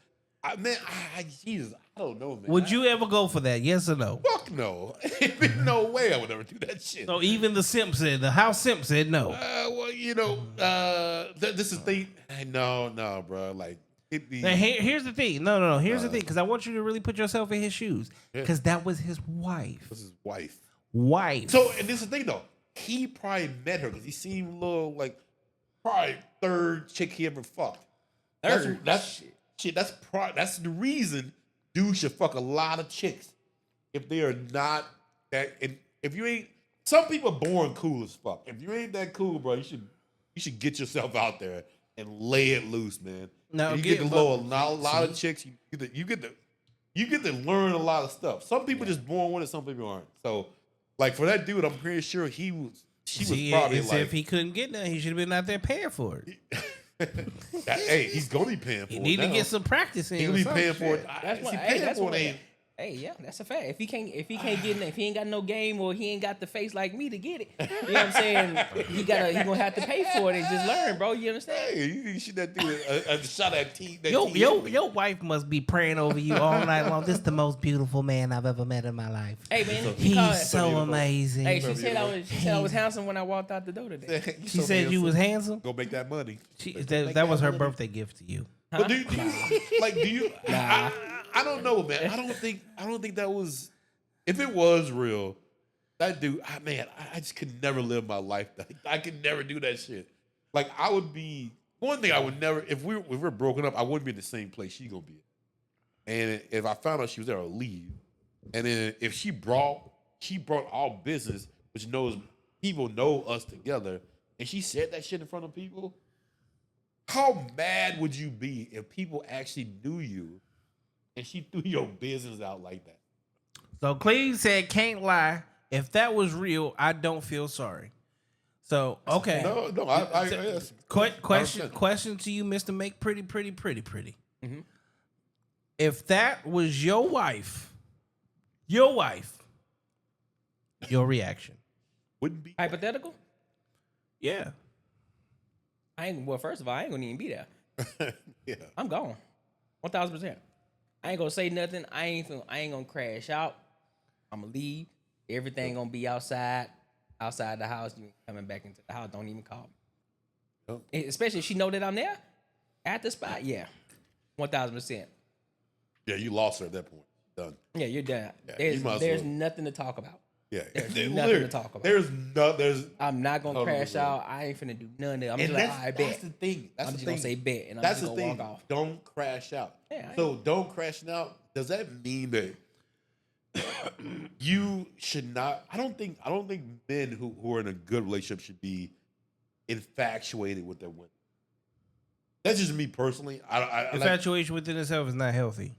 Jesus, I don't know, man. Would you ever go for that? Yes or no? Fuck no. There's no way I would ever do that shit. So even the simp said, the house simp said no. Well, you know, this is the thing. No, bro. Like, it be. Now, here's the thing. No. Here's the thing, because I want you to really put yourself in his shoes, because that was his wife. This is wife. So, And this is the thing, though. He probably met her because he seemed a little like probably third chick he ever fucked. That's the reason dudes should fuck a lot of chicks if they are not that. And if you ain't, some people are born cool as fuck. If you ain't that cool, bro, you should get yourself out there and lay it loose, man. Now, And you get to know a lot of chicks. You get to learn a lot of stuff. Some people just born with it. Some people aren't. So, like for that dude, I'm pretty sure she was probably as like, if he couldn't get none, he should have been out there paying for it. hey, he's gonna be paying for He it. need to now. get some practice in. He or gonna be something. paying for it. That's what. See, Hey, paying that's for what. it ain't. Hey, yeah, that's a fact. If he can't get if he ain't got no game or he ain't got the face like me to get it, you know what I'm saying? He gonna have to pay for it and just learn, bro. You understand? Hey, you shoot that dude a shot at T. Your wife must be praying over you all night long. This is the most beautiful man I've ever met in my life. Hey man, He's so amazing. Hey, she said I was handsome when I walked out the door today. She said you was handsome. Go make that money. That was her birthday gift to you. But do you? I don't know, man. I don't think that was. If it was real, that dude, I just could never live my life. I could never do that shit. Like I would be. One thing I would never. If we're broken up, I wouldn't be in the same place she gonna be in. And if I found out she was there, I'd leave. And then if she brought all business, which knows people know us together, and she said that shit in front of people. How mad would you be if people actually knew you and she threw your business out like that? So Cleve said, "Can't lie. If that was real, I don't feel sorry." So okay. No, I yes. Question to you, Mr. Make Pretty. If that was your wife, your reaction? Wouldn't be Hypothetical? Yeah. Well, first of all, I ain't gonna even be there. yeah. I'm gone. 1,000%. I ain't gonna say nothing. I ain't gonna crash out. I'm gonna leave. Everything gonna be outside. outside the house, you ain't coming back into the house. Don't even call me. Yep. Especially if she know that I'm there at the spot. Yeah, 1,000%. Yeah, you lost her at that point. Done. Yeah, you're done. Yeah, There's nothing to talk about. Yeah, There's nothing to talk about. There's. I'm not gonna 100%. crash out. I ain't finna do none of that. I'm just like, I bet. That's the thing. I'm just gonna say bet, and I'm That's just the gonna thing. walk off. Don't crash out. Yeah, So don't crash out. Does that mean that you should not? I don't think men who are in a good relationship should be infatuated with their women. That's just me personally. I Infatuation within itself is not healthy.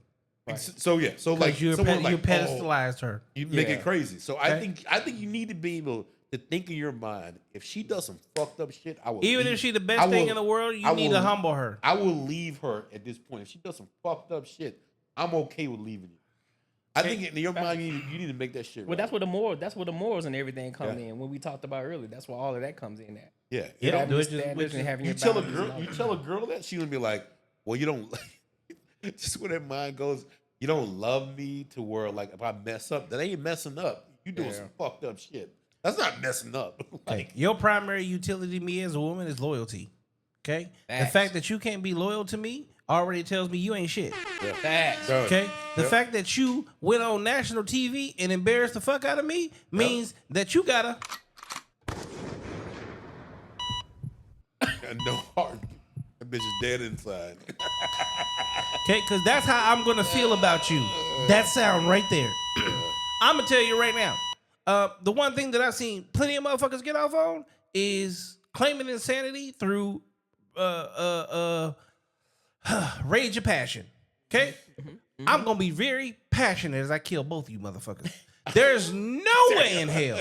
like, so yeah. So like You someone like pedestalized her. you make Yeah. it crazy. So Okay. I think you need to be able to think in your mind. If she does some fucked up shit, I will. Even leave. if she's the I best thing will- in the world, you I need will- to humble her. I will leave her at this point. If she does some fucked up shit, I'm okay with leaving you. I think in your mind you need to make that shit. Well, right. that's where the morals and everything come Yeah. in. When we talked about earlier, that's where all of that comes in. At Yeah. Yeah, having do it your standards and having You your tell a boundaries girl, and all you that. tell a girl that, she gonna be like, well, you don't. Just where that mind goes, you don't love me to where like if I mess up, that ain't messing up. You doing Yeah. some fucked up shit. That's not messing up. Okay. Your primary utility to me as a woman is loyalty. Okay? The Facts. fact that you can't be loyal to me already tells me you ain't shit. Facts. Done. Okay? The Yep. fact that you went on national TV and embarrassed the fuck out of me means that you gotta Got no heart. That bitch is dead inside. okay, because that's how I'm gonna feel about you. That sound right there. I'm gonna tell you right now. The one thing that I've seen plenty of motherfuckers get off on is claiming insanity through rage of passion. Okay? I'm gonna be very passionate as I kill both of you motherfuckers. There's no way in hell,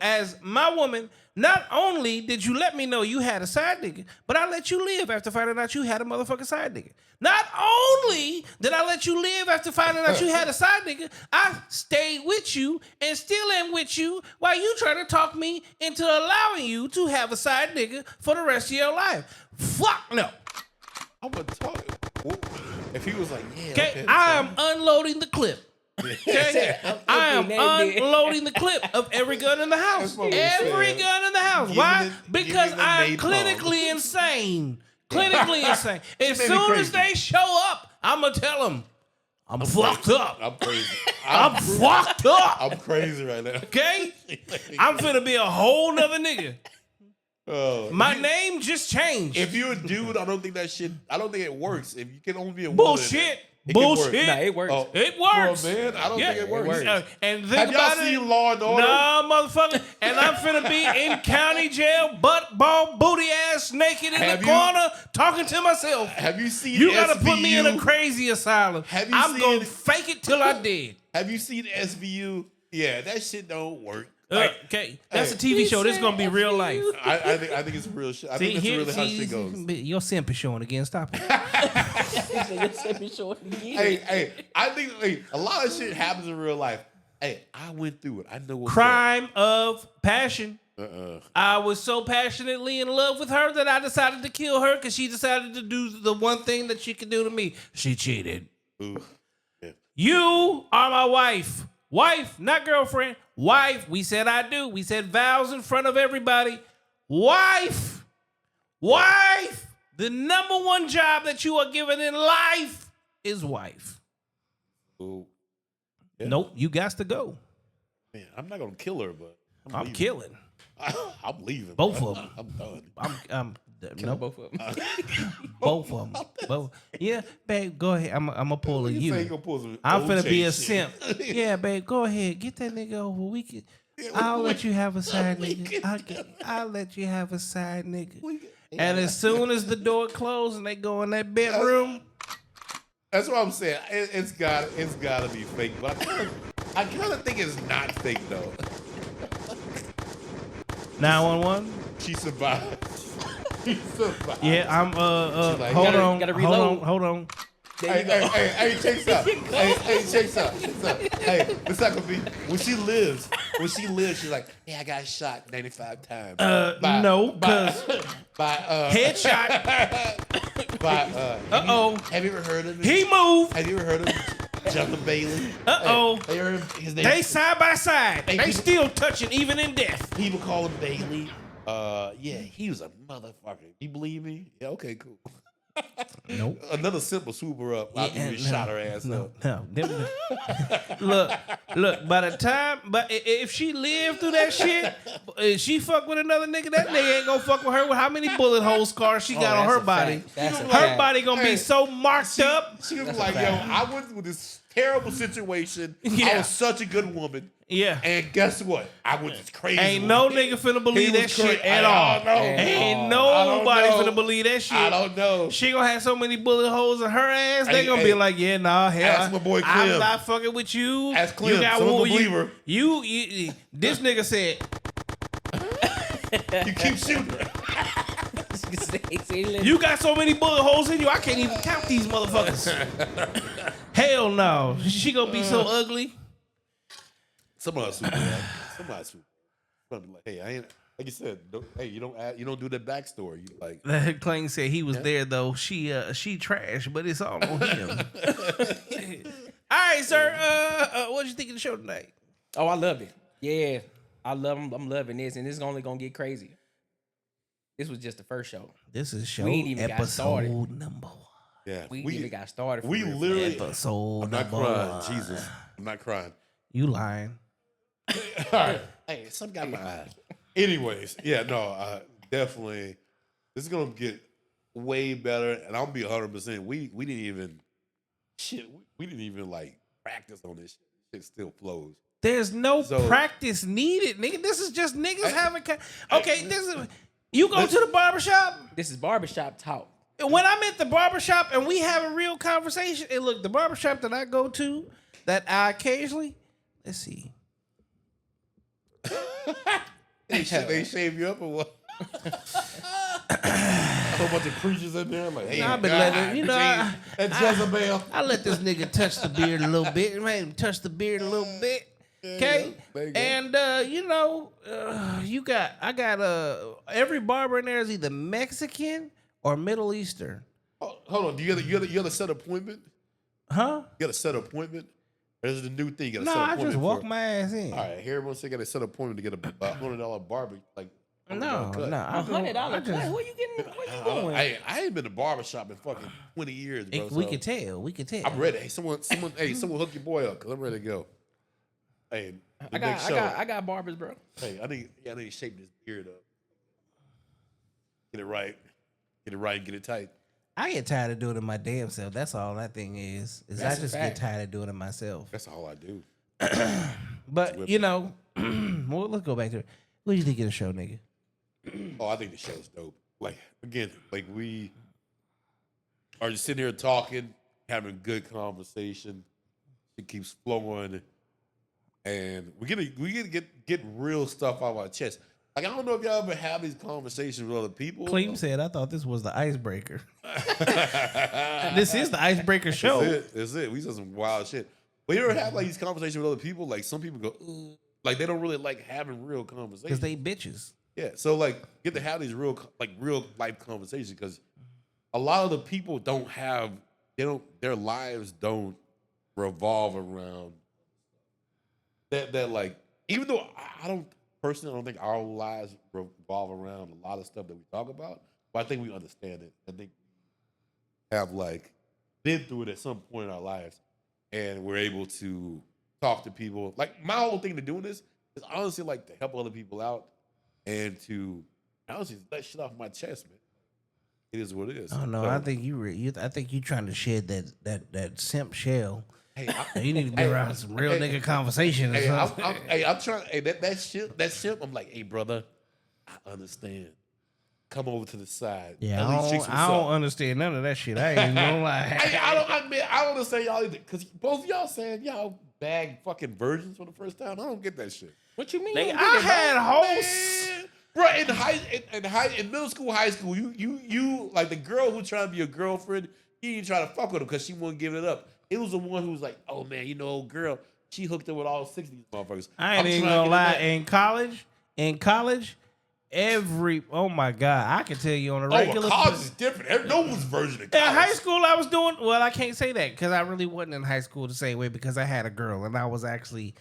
as my woman, not only did you let me know you had a side nigga, but I let you live after finding out you had a motherfucking side nigga. Not only did I let you live after finding out you had a side nigga, I stayed with you and still am with you while you try to talk me into allowing you to have a side nigga for the rest of your life. Fuck no. I'm gonna talk. If he was like, yeah, Okay, I am unloading the clip. Okay, I am unloading the clip of every gun in the house. That's what we Every said. gun in the house. Give Why? me the- Because give me the I'm napalm. clinically insane. Clinically insane. As made me soon as crazy. they show up, I'm gonna tell them I'm fucked up. I'm crazy. I'm fucked up. I'm crazy right now. Okay, I'm finna be a whole nother nigga. Oh, My name just changed. if you're a dude, I don't think it works. If you can only be a woman, Bullshit. it can work. Bullshit. Nah, it works. Oh, It works. Well, man, I don't think it works. works. And think Have y'all about it. seen Law and Order? Nah, motherfucker. And I'm finna be in county jail, butt ball, booty ass, naked in Have the you- corner, talking to myself. Have you seen? You gotta put me in a SVU? crazy asylum. Have you I'm gonna seen- fake it till I dead. Have you seen SVU? Yeah, that shit don't work. Okay, that's hey. a TV show. This is gonna be real life. I think it's real shit. I think that's really how shit goes. Your simp is showing again. Stop it. Hey, I think a lot of shit happens in real life. Hey, I went through it. I know what's Crime of passion. up. I was so passionately in love with her that I decided to kill her because she decided to do the one thing that she could do to me. She cheated. Ooh. You are my wife. Wife, not girlfriend. Wife. We said I do. We said vows in front of everybody. Wife. Wife. The number one job that you are given in life is wife. Ooh. Yeah. Nope, you got to go. Man, I'm not gonna kill her, but I'm leaving. killing. I'm leaving. Both bro. of 'em. I'm done. I'm no, Both of them. both of them. Both. Yeah, babe, go ahead. I'm gonna pull a You say you you. gonna pull some I'm finna OJ be a shit. simp. Yeah, babe, go ahead. Get that nigga over. We can. I'll let you have a side nigga. I'll let you have a side nigga. And as soon as the door closed and they go in that bedroom, That's what I'm saying. It's gotta be fake, but I kind of think it's not fake though. 911. She survived. She survived. Yeah, I'm like, hold gotta- on, gotta hold reload. on, hold on. Hey, check this out. Hey, check this out. Hey, it's not gonna be when she lives, she's like, yeah, I got shot 95 times. No, cause by headshot. by Uh-oh. Have you ever heard of it? He moved. Have you ever heard of it? Jonathan Bailey. Uh-oh. His name. They side by side. Hey, They people- still touching even in death. People call him Bailey. Yeah, he was a motherfucker. You believe me? Yeah, okay, cool. Nope. Another simple swooper up after you shot her ass up. No. Look. By the time, but if she lived through that shit, if she fuck with another nigga, that nigga ain't gonna fuck with her with how many bullet hole scars she got on her body. That's a Her fact. body gonna be so marked up. She was like, yo, I went through this terrible situation. I Yeah. was such a good woman. Yeah. And guess what? I was this crazy. Ain't no woman. nigga finna believe He that was shit cra- at I all. don't know. Ain't I don't nobody know. finna believe that shit. I don't know. She gonna have so many bullet holes in her ass. They Hey, gonna hey. be like, yeah, nah, hell, Ask my boy I'm Clem. not fucking with you. Ask Clem. You got Someone one. believe her. You. This nigga said, You keep shooting her. you got so many bullet holes in you, I can't even count these motherfuckers. Hell no. She gonna be so ugly. Somebody's super. Somebody's super. Somebody be like, hey, I ain't. Like you said, you don't do that backstory. You like. Clang said he was there though. She trash, but it's all on him. All right, sir. What'd you think of the show tonight? Oh, I loved it. Yeah, I love him. I'm loving this, and this is only gonna get crazier. This was just the first show. This is show We ain't even got started. episode number 1. Yeah, We even got started. for We real. literally. Episode I'm not number crying. 1. Jesus, I'm not crying. You lying? All right. Hey, some got my eyes. Anyways, yeah, no, definitely. This is gonna get way better, and I'll be 100%. We didn't even We didn't even like practice on this shit. It still flows. There's no So- practice needed, nigga. This is just niggas having. Okay, this is. You go to the barbershop. This is barbershop talk. When I'm at the barbershop and we have a real conversation, and look, the barbershop that I go to, that I occasionally, let's see. They shave you up or what? A whole bunch of preachers in there. Like, hey, I've been God, letting you know. and Jezebel. I let this nigga touch the beard a little bit. Man, touch the beard a little bit. Okay, There you go. and I got every barber in there is either Mexican or Middle Eastern. Oh, hold on. You got a set appointment? Huh? You got a set appointment? Or is it a new thing? You got a No, set I appointment just walk for? my ass in. All right, here everyone say got a set appointment to get a $100 barber. Like No, cut. no, I $100 just- cut. Where you getting? Where you going? I ain't been to barbershop in fucking 20 years, bro. We so can tell. We can tell. I'm ready. Hey, someone, hook your boy up because I'm ready to go. Hey, the next show. I got barbers, bro. Hey, I need to shape this beard up. Get it right. Get it tight. I get tired of doing it my damn self. That's all that thing is. That's I a just get fact. tired of doing it myself. That's all I do. But well, let's go back to it. What do you think of the show, nigga? Oh, I think the show's dope. Like again, like we are just sitting here talking, having good conversation. It keeps flowing, and we get real stuff out of our chest. Like I don't know if y'all ever have these conversations with other people. Clem said, "I thought this was the icebreaker." This is the icebreaker show. That's it. We said some wild shit. But you ever have like these conversations with other people? Like some people go, "Ugh." Like they don't really like having real conversations. Because they bitches. Yeah, so like get to have these real life conversations because a lot of the people their lives don't revolve around that like even though I don't think our lives revolve around a lot of stuff that we talk about, but I think we understand it. I think we have like been through it at some point in our lives and we're able to talk to people. Like my whole thing to doing this is honestly like to help other people out. And to honestly let shit off my chest, man. It is what it is. Oh no, So, I think I think you trying to shed that simp shell. Hey, You need to be around some real nigga conversation. Or Hey, something. I'm trying. Hey, that shit. I'm like, hey, brother, I understand. Come over to the side. Yeah, At least I don't understand none of that shit. I ain't gonna lie. Hey, I don't understand y'all either. Because both of y'all saying y'all bag fucking virgins for the first time. I don't get that shit. What you mean? Nigga, You I get had involved? hosts. Bro, in middle school, high school, you like the girl who trying to be your girlfriend, you didn't try to fuck with her because she wouldn't give it up. It was the one who was like, oh man, old girl, she hooked up with all 6 of these motherfuckers. I ain't I'm even trying to gonna get lie. it In college, Oh my God, I can tell you on a Oh, regular. college is different. No one's version of In college. high school, I was doing well. I can't say that because I really wasn't in high school the same way because I had a girl and I was actually.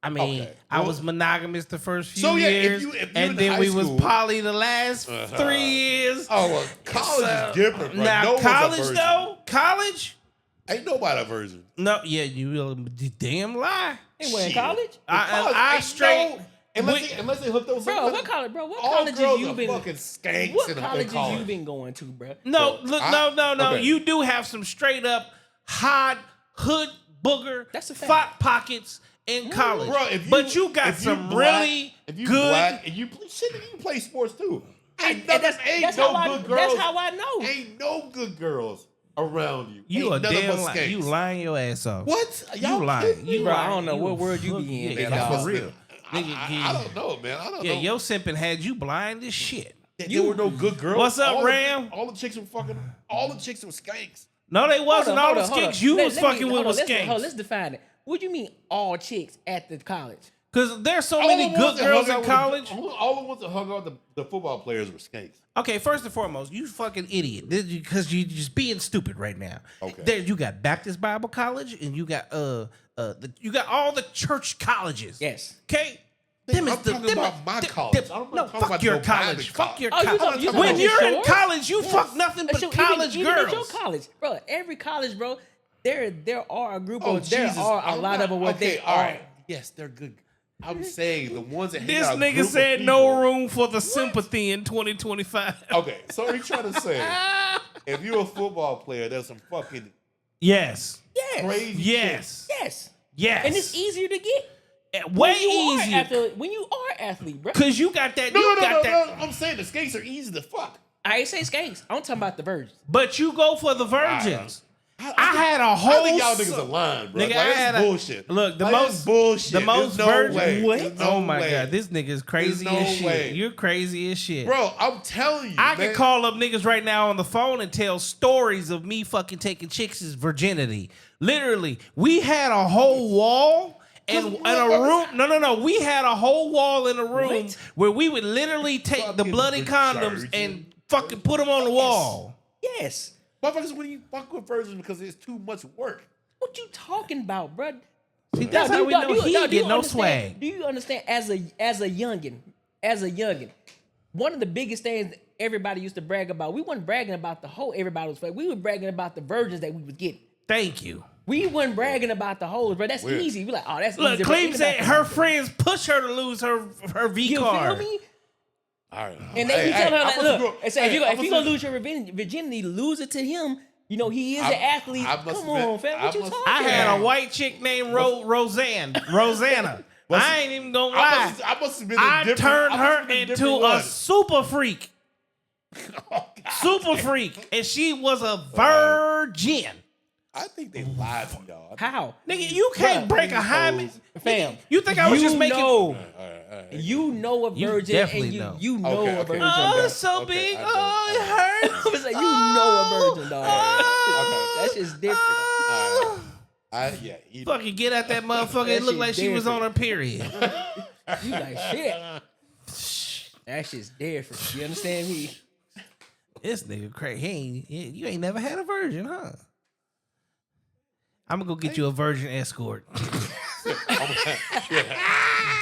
I mean, Okay. I Well, was monogamous the first few so, yeah, if years, you in and then high we was school- poly the last 3 years. Oh, well, college is different, bro. Now No one's a college virgin. though, college. Ain't nobody a virgin. No, yeah, you damn lie. They went in Shit. college? I Ain't straight. unless they hooked up with Bro, somebody. what college, bro? What All colleges girls you are been? fucking skanks What in colleges college. you been going to, bro? No, So, look, I- no. okay. You do have some straight up hot hood booger, That's a fact. fat pockets in college. Bro, but you got if some black- really if you good. black and you play shit, you play sports too. Ain't And nothing, that's no how I- good girls. that's how I know. Ain't no good girls around you. You ain't a nothing damn but lie. skanks. You lying your ass off. What? You Y'all lying. kidding me? You Bro, I lying. don't know what word you be in, Yeah, man, dog. for real. Nigga, I don't know, man. I don't Yeah, know. your simping had you blind as shit. There were no good girls. What's up, all Ram? all the chicks were fucking. All the chicks were skanks. No, they wasn't. All the skinks you was fucking with was Let's skanks. define it. What do you mean all chicks at the college? Because there's so All many the ones good that girls hung in out college. with all the ones that hung out with the football players were skanks. Okay, first and foremost, you fucking idiot. Because you just being stupid right now. Okay. There, you got Baptist Bible College and you got you got all the church colleges. Yes. Okay. I'm talking about my college. I'm not No, talking fuck about your no private college. Fuck your Oh, you college. talking- you When talking you're in yours? college, you fuck nothing but So college even girls. at your college, bro. Every college, bro. There are a group Oh, of. There Jesus. are a I'm lot not- of them. What okay, they all are. right. Yes, they're good. I'm saying the ones that hang This out a nigga group of said people- no room for the sympathy in 2025. Okay, so you're trying to say if you're a football player, there's some fucking Yes. Yes. crazy Yes. Yes. Yes. And it's easier to get. way when you are easier. when you are athlete, bro. Cause you got that. No, you no, got no, that. no. I'm saying the skates are easy to fuck. I ain't say skanks. I'm talking about the virgins. But you go for the virgins. I had a I whole. think y'all niggas are lying, bro. Nigga, Like, I that's had a- bullshit. Look, the Like, most that's bullshit. The most There's no virgin. way. What? There's no Oh my way. god, this nigga is crazy There's no as shit. way. You're crazy as shit. Bro, I'm telling you, I man. can call up niggas right now on the phone and tell stories of me fucking taking chicks' virginity. Literally, we had a whole wall and a room. No. We had a whole wall in a room What? where we would literally take the Fucking bloody condoms virgin. and fucking put them on the wall. Yes. Motherfuckers, when you fuck with virgins because it's too much work. What you talking about, bro? See, that's how we know he ain't get no swag. Do you understand? As a youngin, one of the biggest things everybody used to brag about. We wasn't bragging about the whole everybody was fake. We were bragging about the virgins that we was getting. Thank you. We wasn't bragging about the hoes, bro. That's Weird. easy. We like, oh, that's Look, easy. bro. Cleve Think said about her that. friends push her to lose her V You card. feel me? All right. And they be telling her, like, look, and say, if I'm you gonna lose your virginity, lose it to him. You know, he is an athlete. Come on, fam. What you talking I had about? a white chick named Rosanna. I ain't even gonna lie. I must have been. I turned her into a super freak. Super freak. And she was a virgin. I think they lied to y'all. How? Nigga, you can't break a hymen. Fam. You think I was just making... Know, All right. you know a You virgin, definitely and know. you know Okay, a okay. virgin. Oh, bro. it's so Okay, big. I know. Oh, it hurts. I was like, you know a virgin, dog. Oh. That's just different. Oh. You Fucking get at that motherfucker. That It looked shit like she was on her period. You like shit. That shit's different. You understand me? This nigga crazy. You ain't never had a virgin, huh? I'm gonna go get you a virgin escort.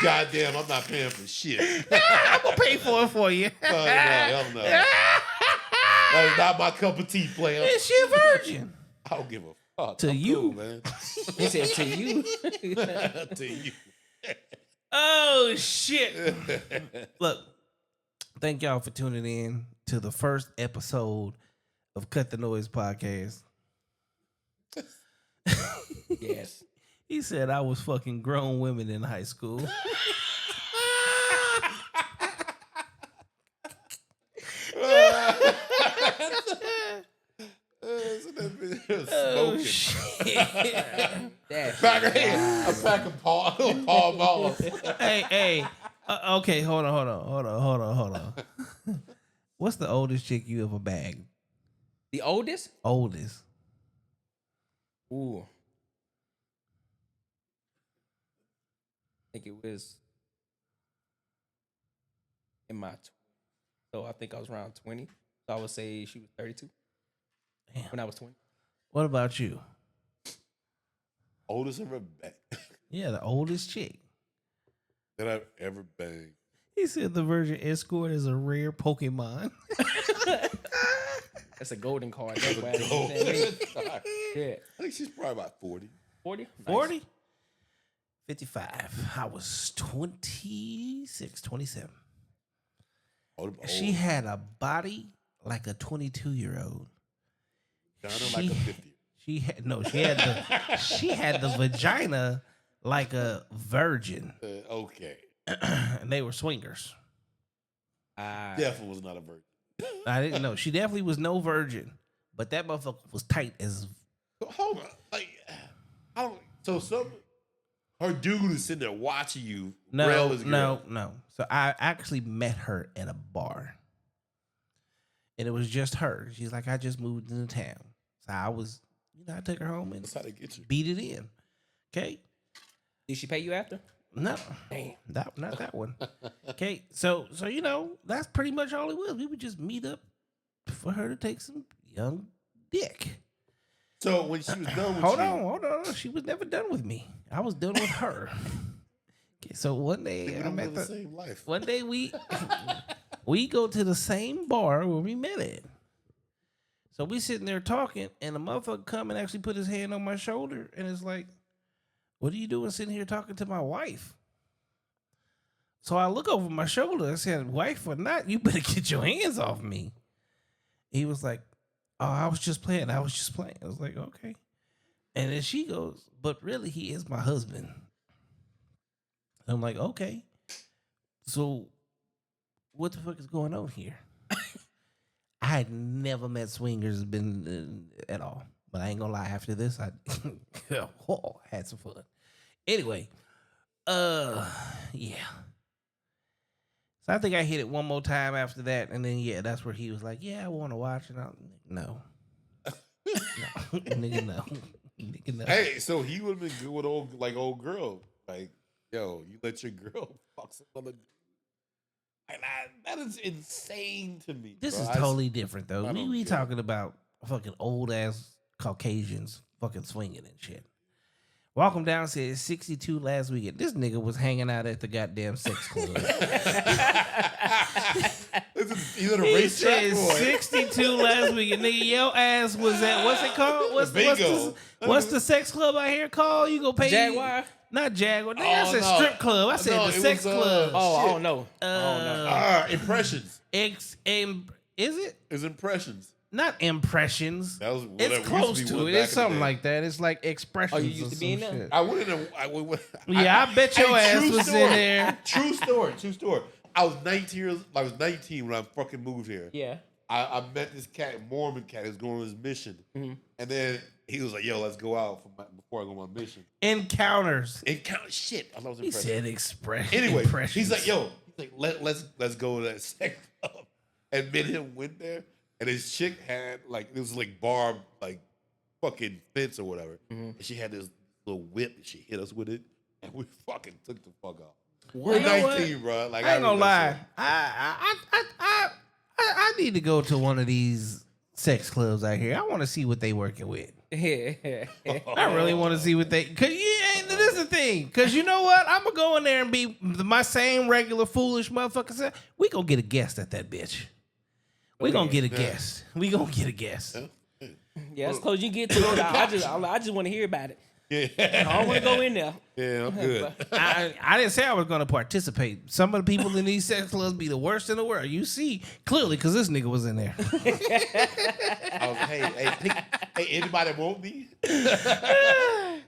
Goddamn, I'm not paying for shit. I'm gonna pay for it for you. Oh, no, hell no. That is not my cup of tea, player. Is she a virgin? I don't give a fuck. To I'm you. cool, man. He said to you. To you. Oh shit! Look, thank y'all for tuning in to the first episode of Cut the Noise podcast. Yes. He said I was fucking grown women in high school. Oh Smoking. shit! That A pack of Paul Malls. Hey. Okay, hold on. What's the oldest chick you ever bagged? the oldest? Oldest. Ooh. I think it was in my So I think I was around 20. So I would say she was 32 Damn. when I was 20. What about you? Oldest ever banged Yeah, the oldest chick. that I've ever banged. He said the Virgin Escort is a rare Pokemon. That's a golden card. That's why I yeah. think she's probably about 40. 40? 40? 55. I was 26, 27. She had a body like a 22-year-old. Like a 50. She had the vagina like a virgin. Okay. And they were swingers. Definitely was not a virgin. I didn't know. She definitely was no virgin. But that motherfucker was tight as. Hold on. Like, her dude is sitting there watching you. No. So I actually met her at a bar. And it was just her. She's like, I just moved into town. So I took her home and That's how they get you. beat it in. Okay? Did she pay you after? No. Damn. Not that one. Okay. So that's pretty much all it was. We would just meet up for her to take some young dick. So when she was done with Hold on. She was never done with me. I was done with her. Okay, so one day I'm at the same life. One day we go to the same bar where we met at. So we sitting there talking, and the motherfucker come and actually put his hand on my shoulder, and it's like, what are you doing sitting here talking to my wife? So I look over my shoulder. I said, wife or not, you better get your hands off me. He was like, oh, I was just playing. I was like, okay. And then she goes, but really, he is my husband. I'm like, okay. So what the fuck is going on here? I had never met swingers at all. But I ain't gonna lie, after this, I had some fun. Anyway, yeah. So I think I hit it one more time after that, and then that's where he was like, yeah, I want to watch it. No. Nigga, no. Nigga, no. Hey, so he would have been good with old girl. Like, yo, you let your girl fuck some other. That is insane to me. This bro. is totally different, though. We get talking about fucking old ass Caucasians fucking swinging and shit. Welcome Down said 62 last weekend. This nigga was hanging out at the goddamn sex club. He's in a race track boy. 62 last weekend. Nigga, your ass was at, what's it called? What's the sex club out here called? You go pay Jaguar? Not Jaguar. I said strip club. I said the sex club. I don't know. Impressions. Is it? It's Impressions. Not Impressions. That was it's close to it. It's something like that. It's like Expressions. Oh, you used to be in there? Shit. I went in there. I bet your ass was in there. True story. I was 19 when I fucking moved here. Yeah. I met this Mormon cat who's going on his mission. Mm-hmm. And then he was like, yo, let's go out before I go on my mission. Encounters. Shit. I was he said expression. Anyway, Impressions. he's like, let's go to that sex club. And me and him went there. And his chick had it was like barbed fucking fence or whatever. Mm-hmm. And she had this little whip and she hit us with it. And we fucking took the fuck off. We're 19, bro. Like, I ain't gonna lie. I need to go to one of these sex clubs out here. I want to see what they working with. I really want to see what they. Cause this is the thing. Cause you know what? I'm gonna go in there and be my same regular foolish motherfucker. We gonna get a guest at that bitch. We gonna get a guest. We gonna get a guest. Yeah, as close as you get to it. I just want to hear about it. Yeah. I don't want to go in there. Yeah, I'm good. I didn't say I was going to participate. Some of the people in these sex clubs be the worst in the world. You see clearly because this nigga was in there. I was, hey, anybody want me?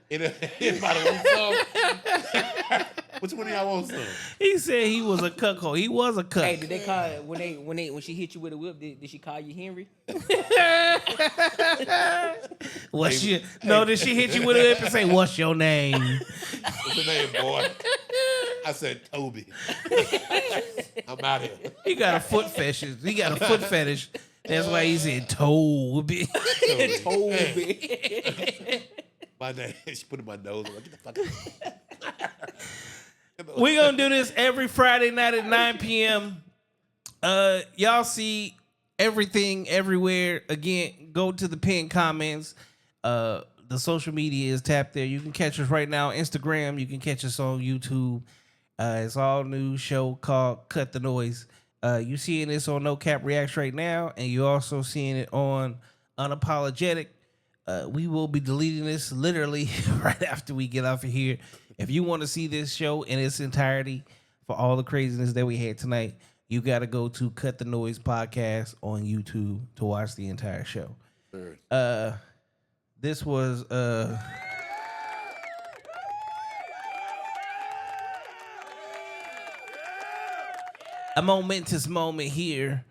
Anybody want some? Which one of y'all want some? He said he was a cuckold. He was a cuck. Hey, did they call it when she hit you with a whip? Did she call you Henry? Did she hit you with a whip and say, "What's your name?" What's your name, boy? I said Toby. I'm out here. He got a foot fetish. That's why he said Toby. Toby. My name. She put it in my nose. I'm like, get the fuck out. We're going to do this every Friday night at 9 p.m. Y'all see everything everywhere. Again, go to the pinned comments. The social media is tapped there. You can catch us right now on Instagram. You can catch us on YouTube. It's all new show called Cut the Noise. You seeing this on No Cap Reacts right now, and you're also seeing it on Unapologetic. We will be deleting this literally right after we get off of here. If you want to see this show in its entirety for all the craziness that we had tonight, you got to go to Cut the Noise podcast on YouTube to watch the entire show. Sure. This was a momentous moment here.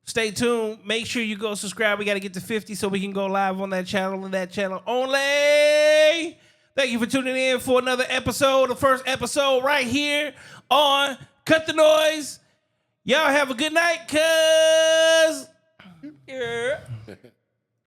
Stay tuned. Make sure you go subscribe. We got to get to 50 so we can go live on that channel and that channel only. Thank you for tuning in for another episode, the first episode right here on Cut the Noise. Y'all have a good night, cuz. Yeah.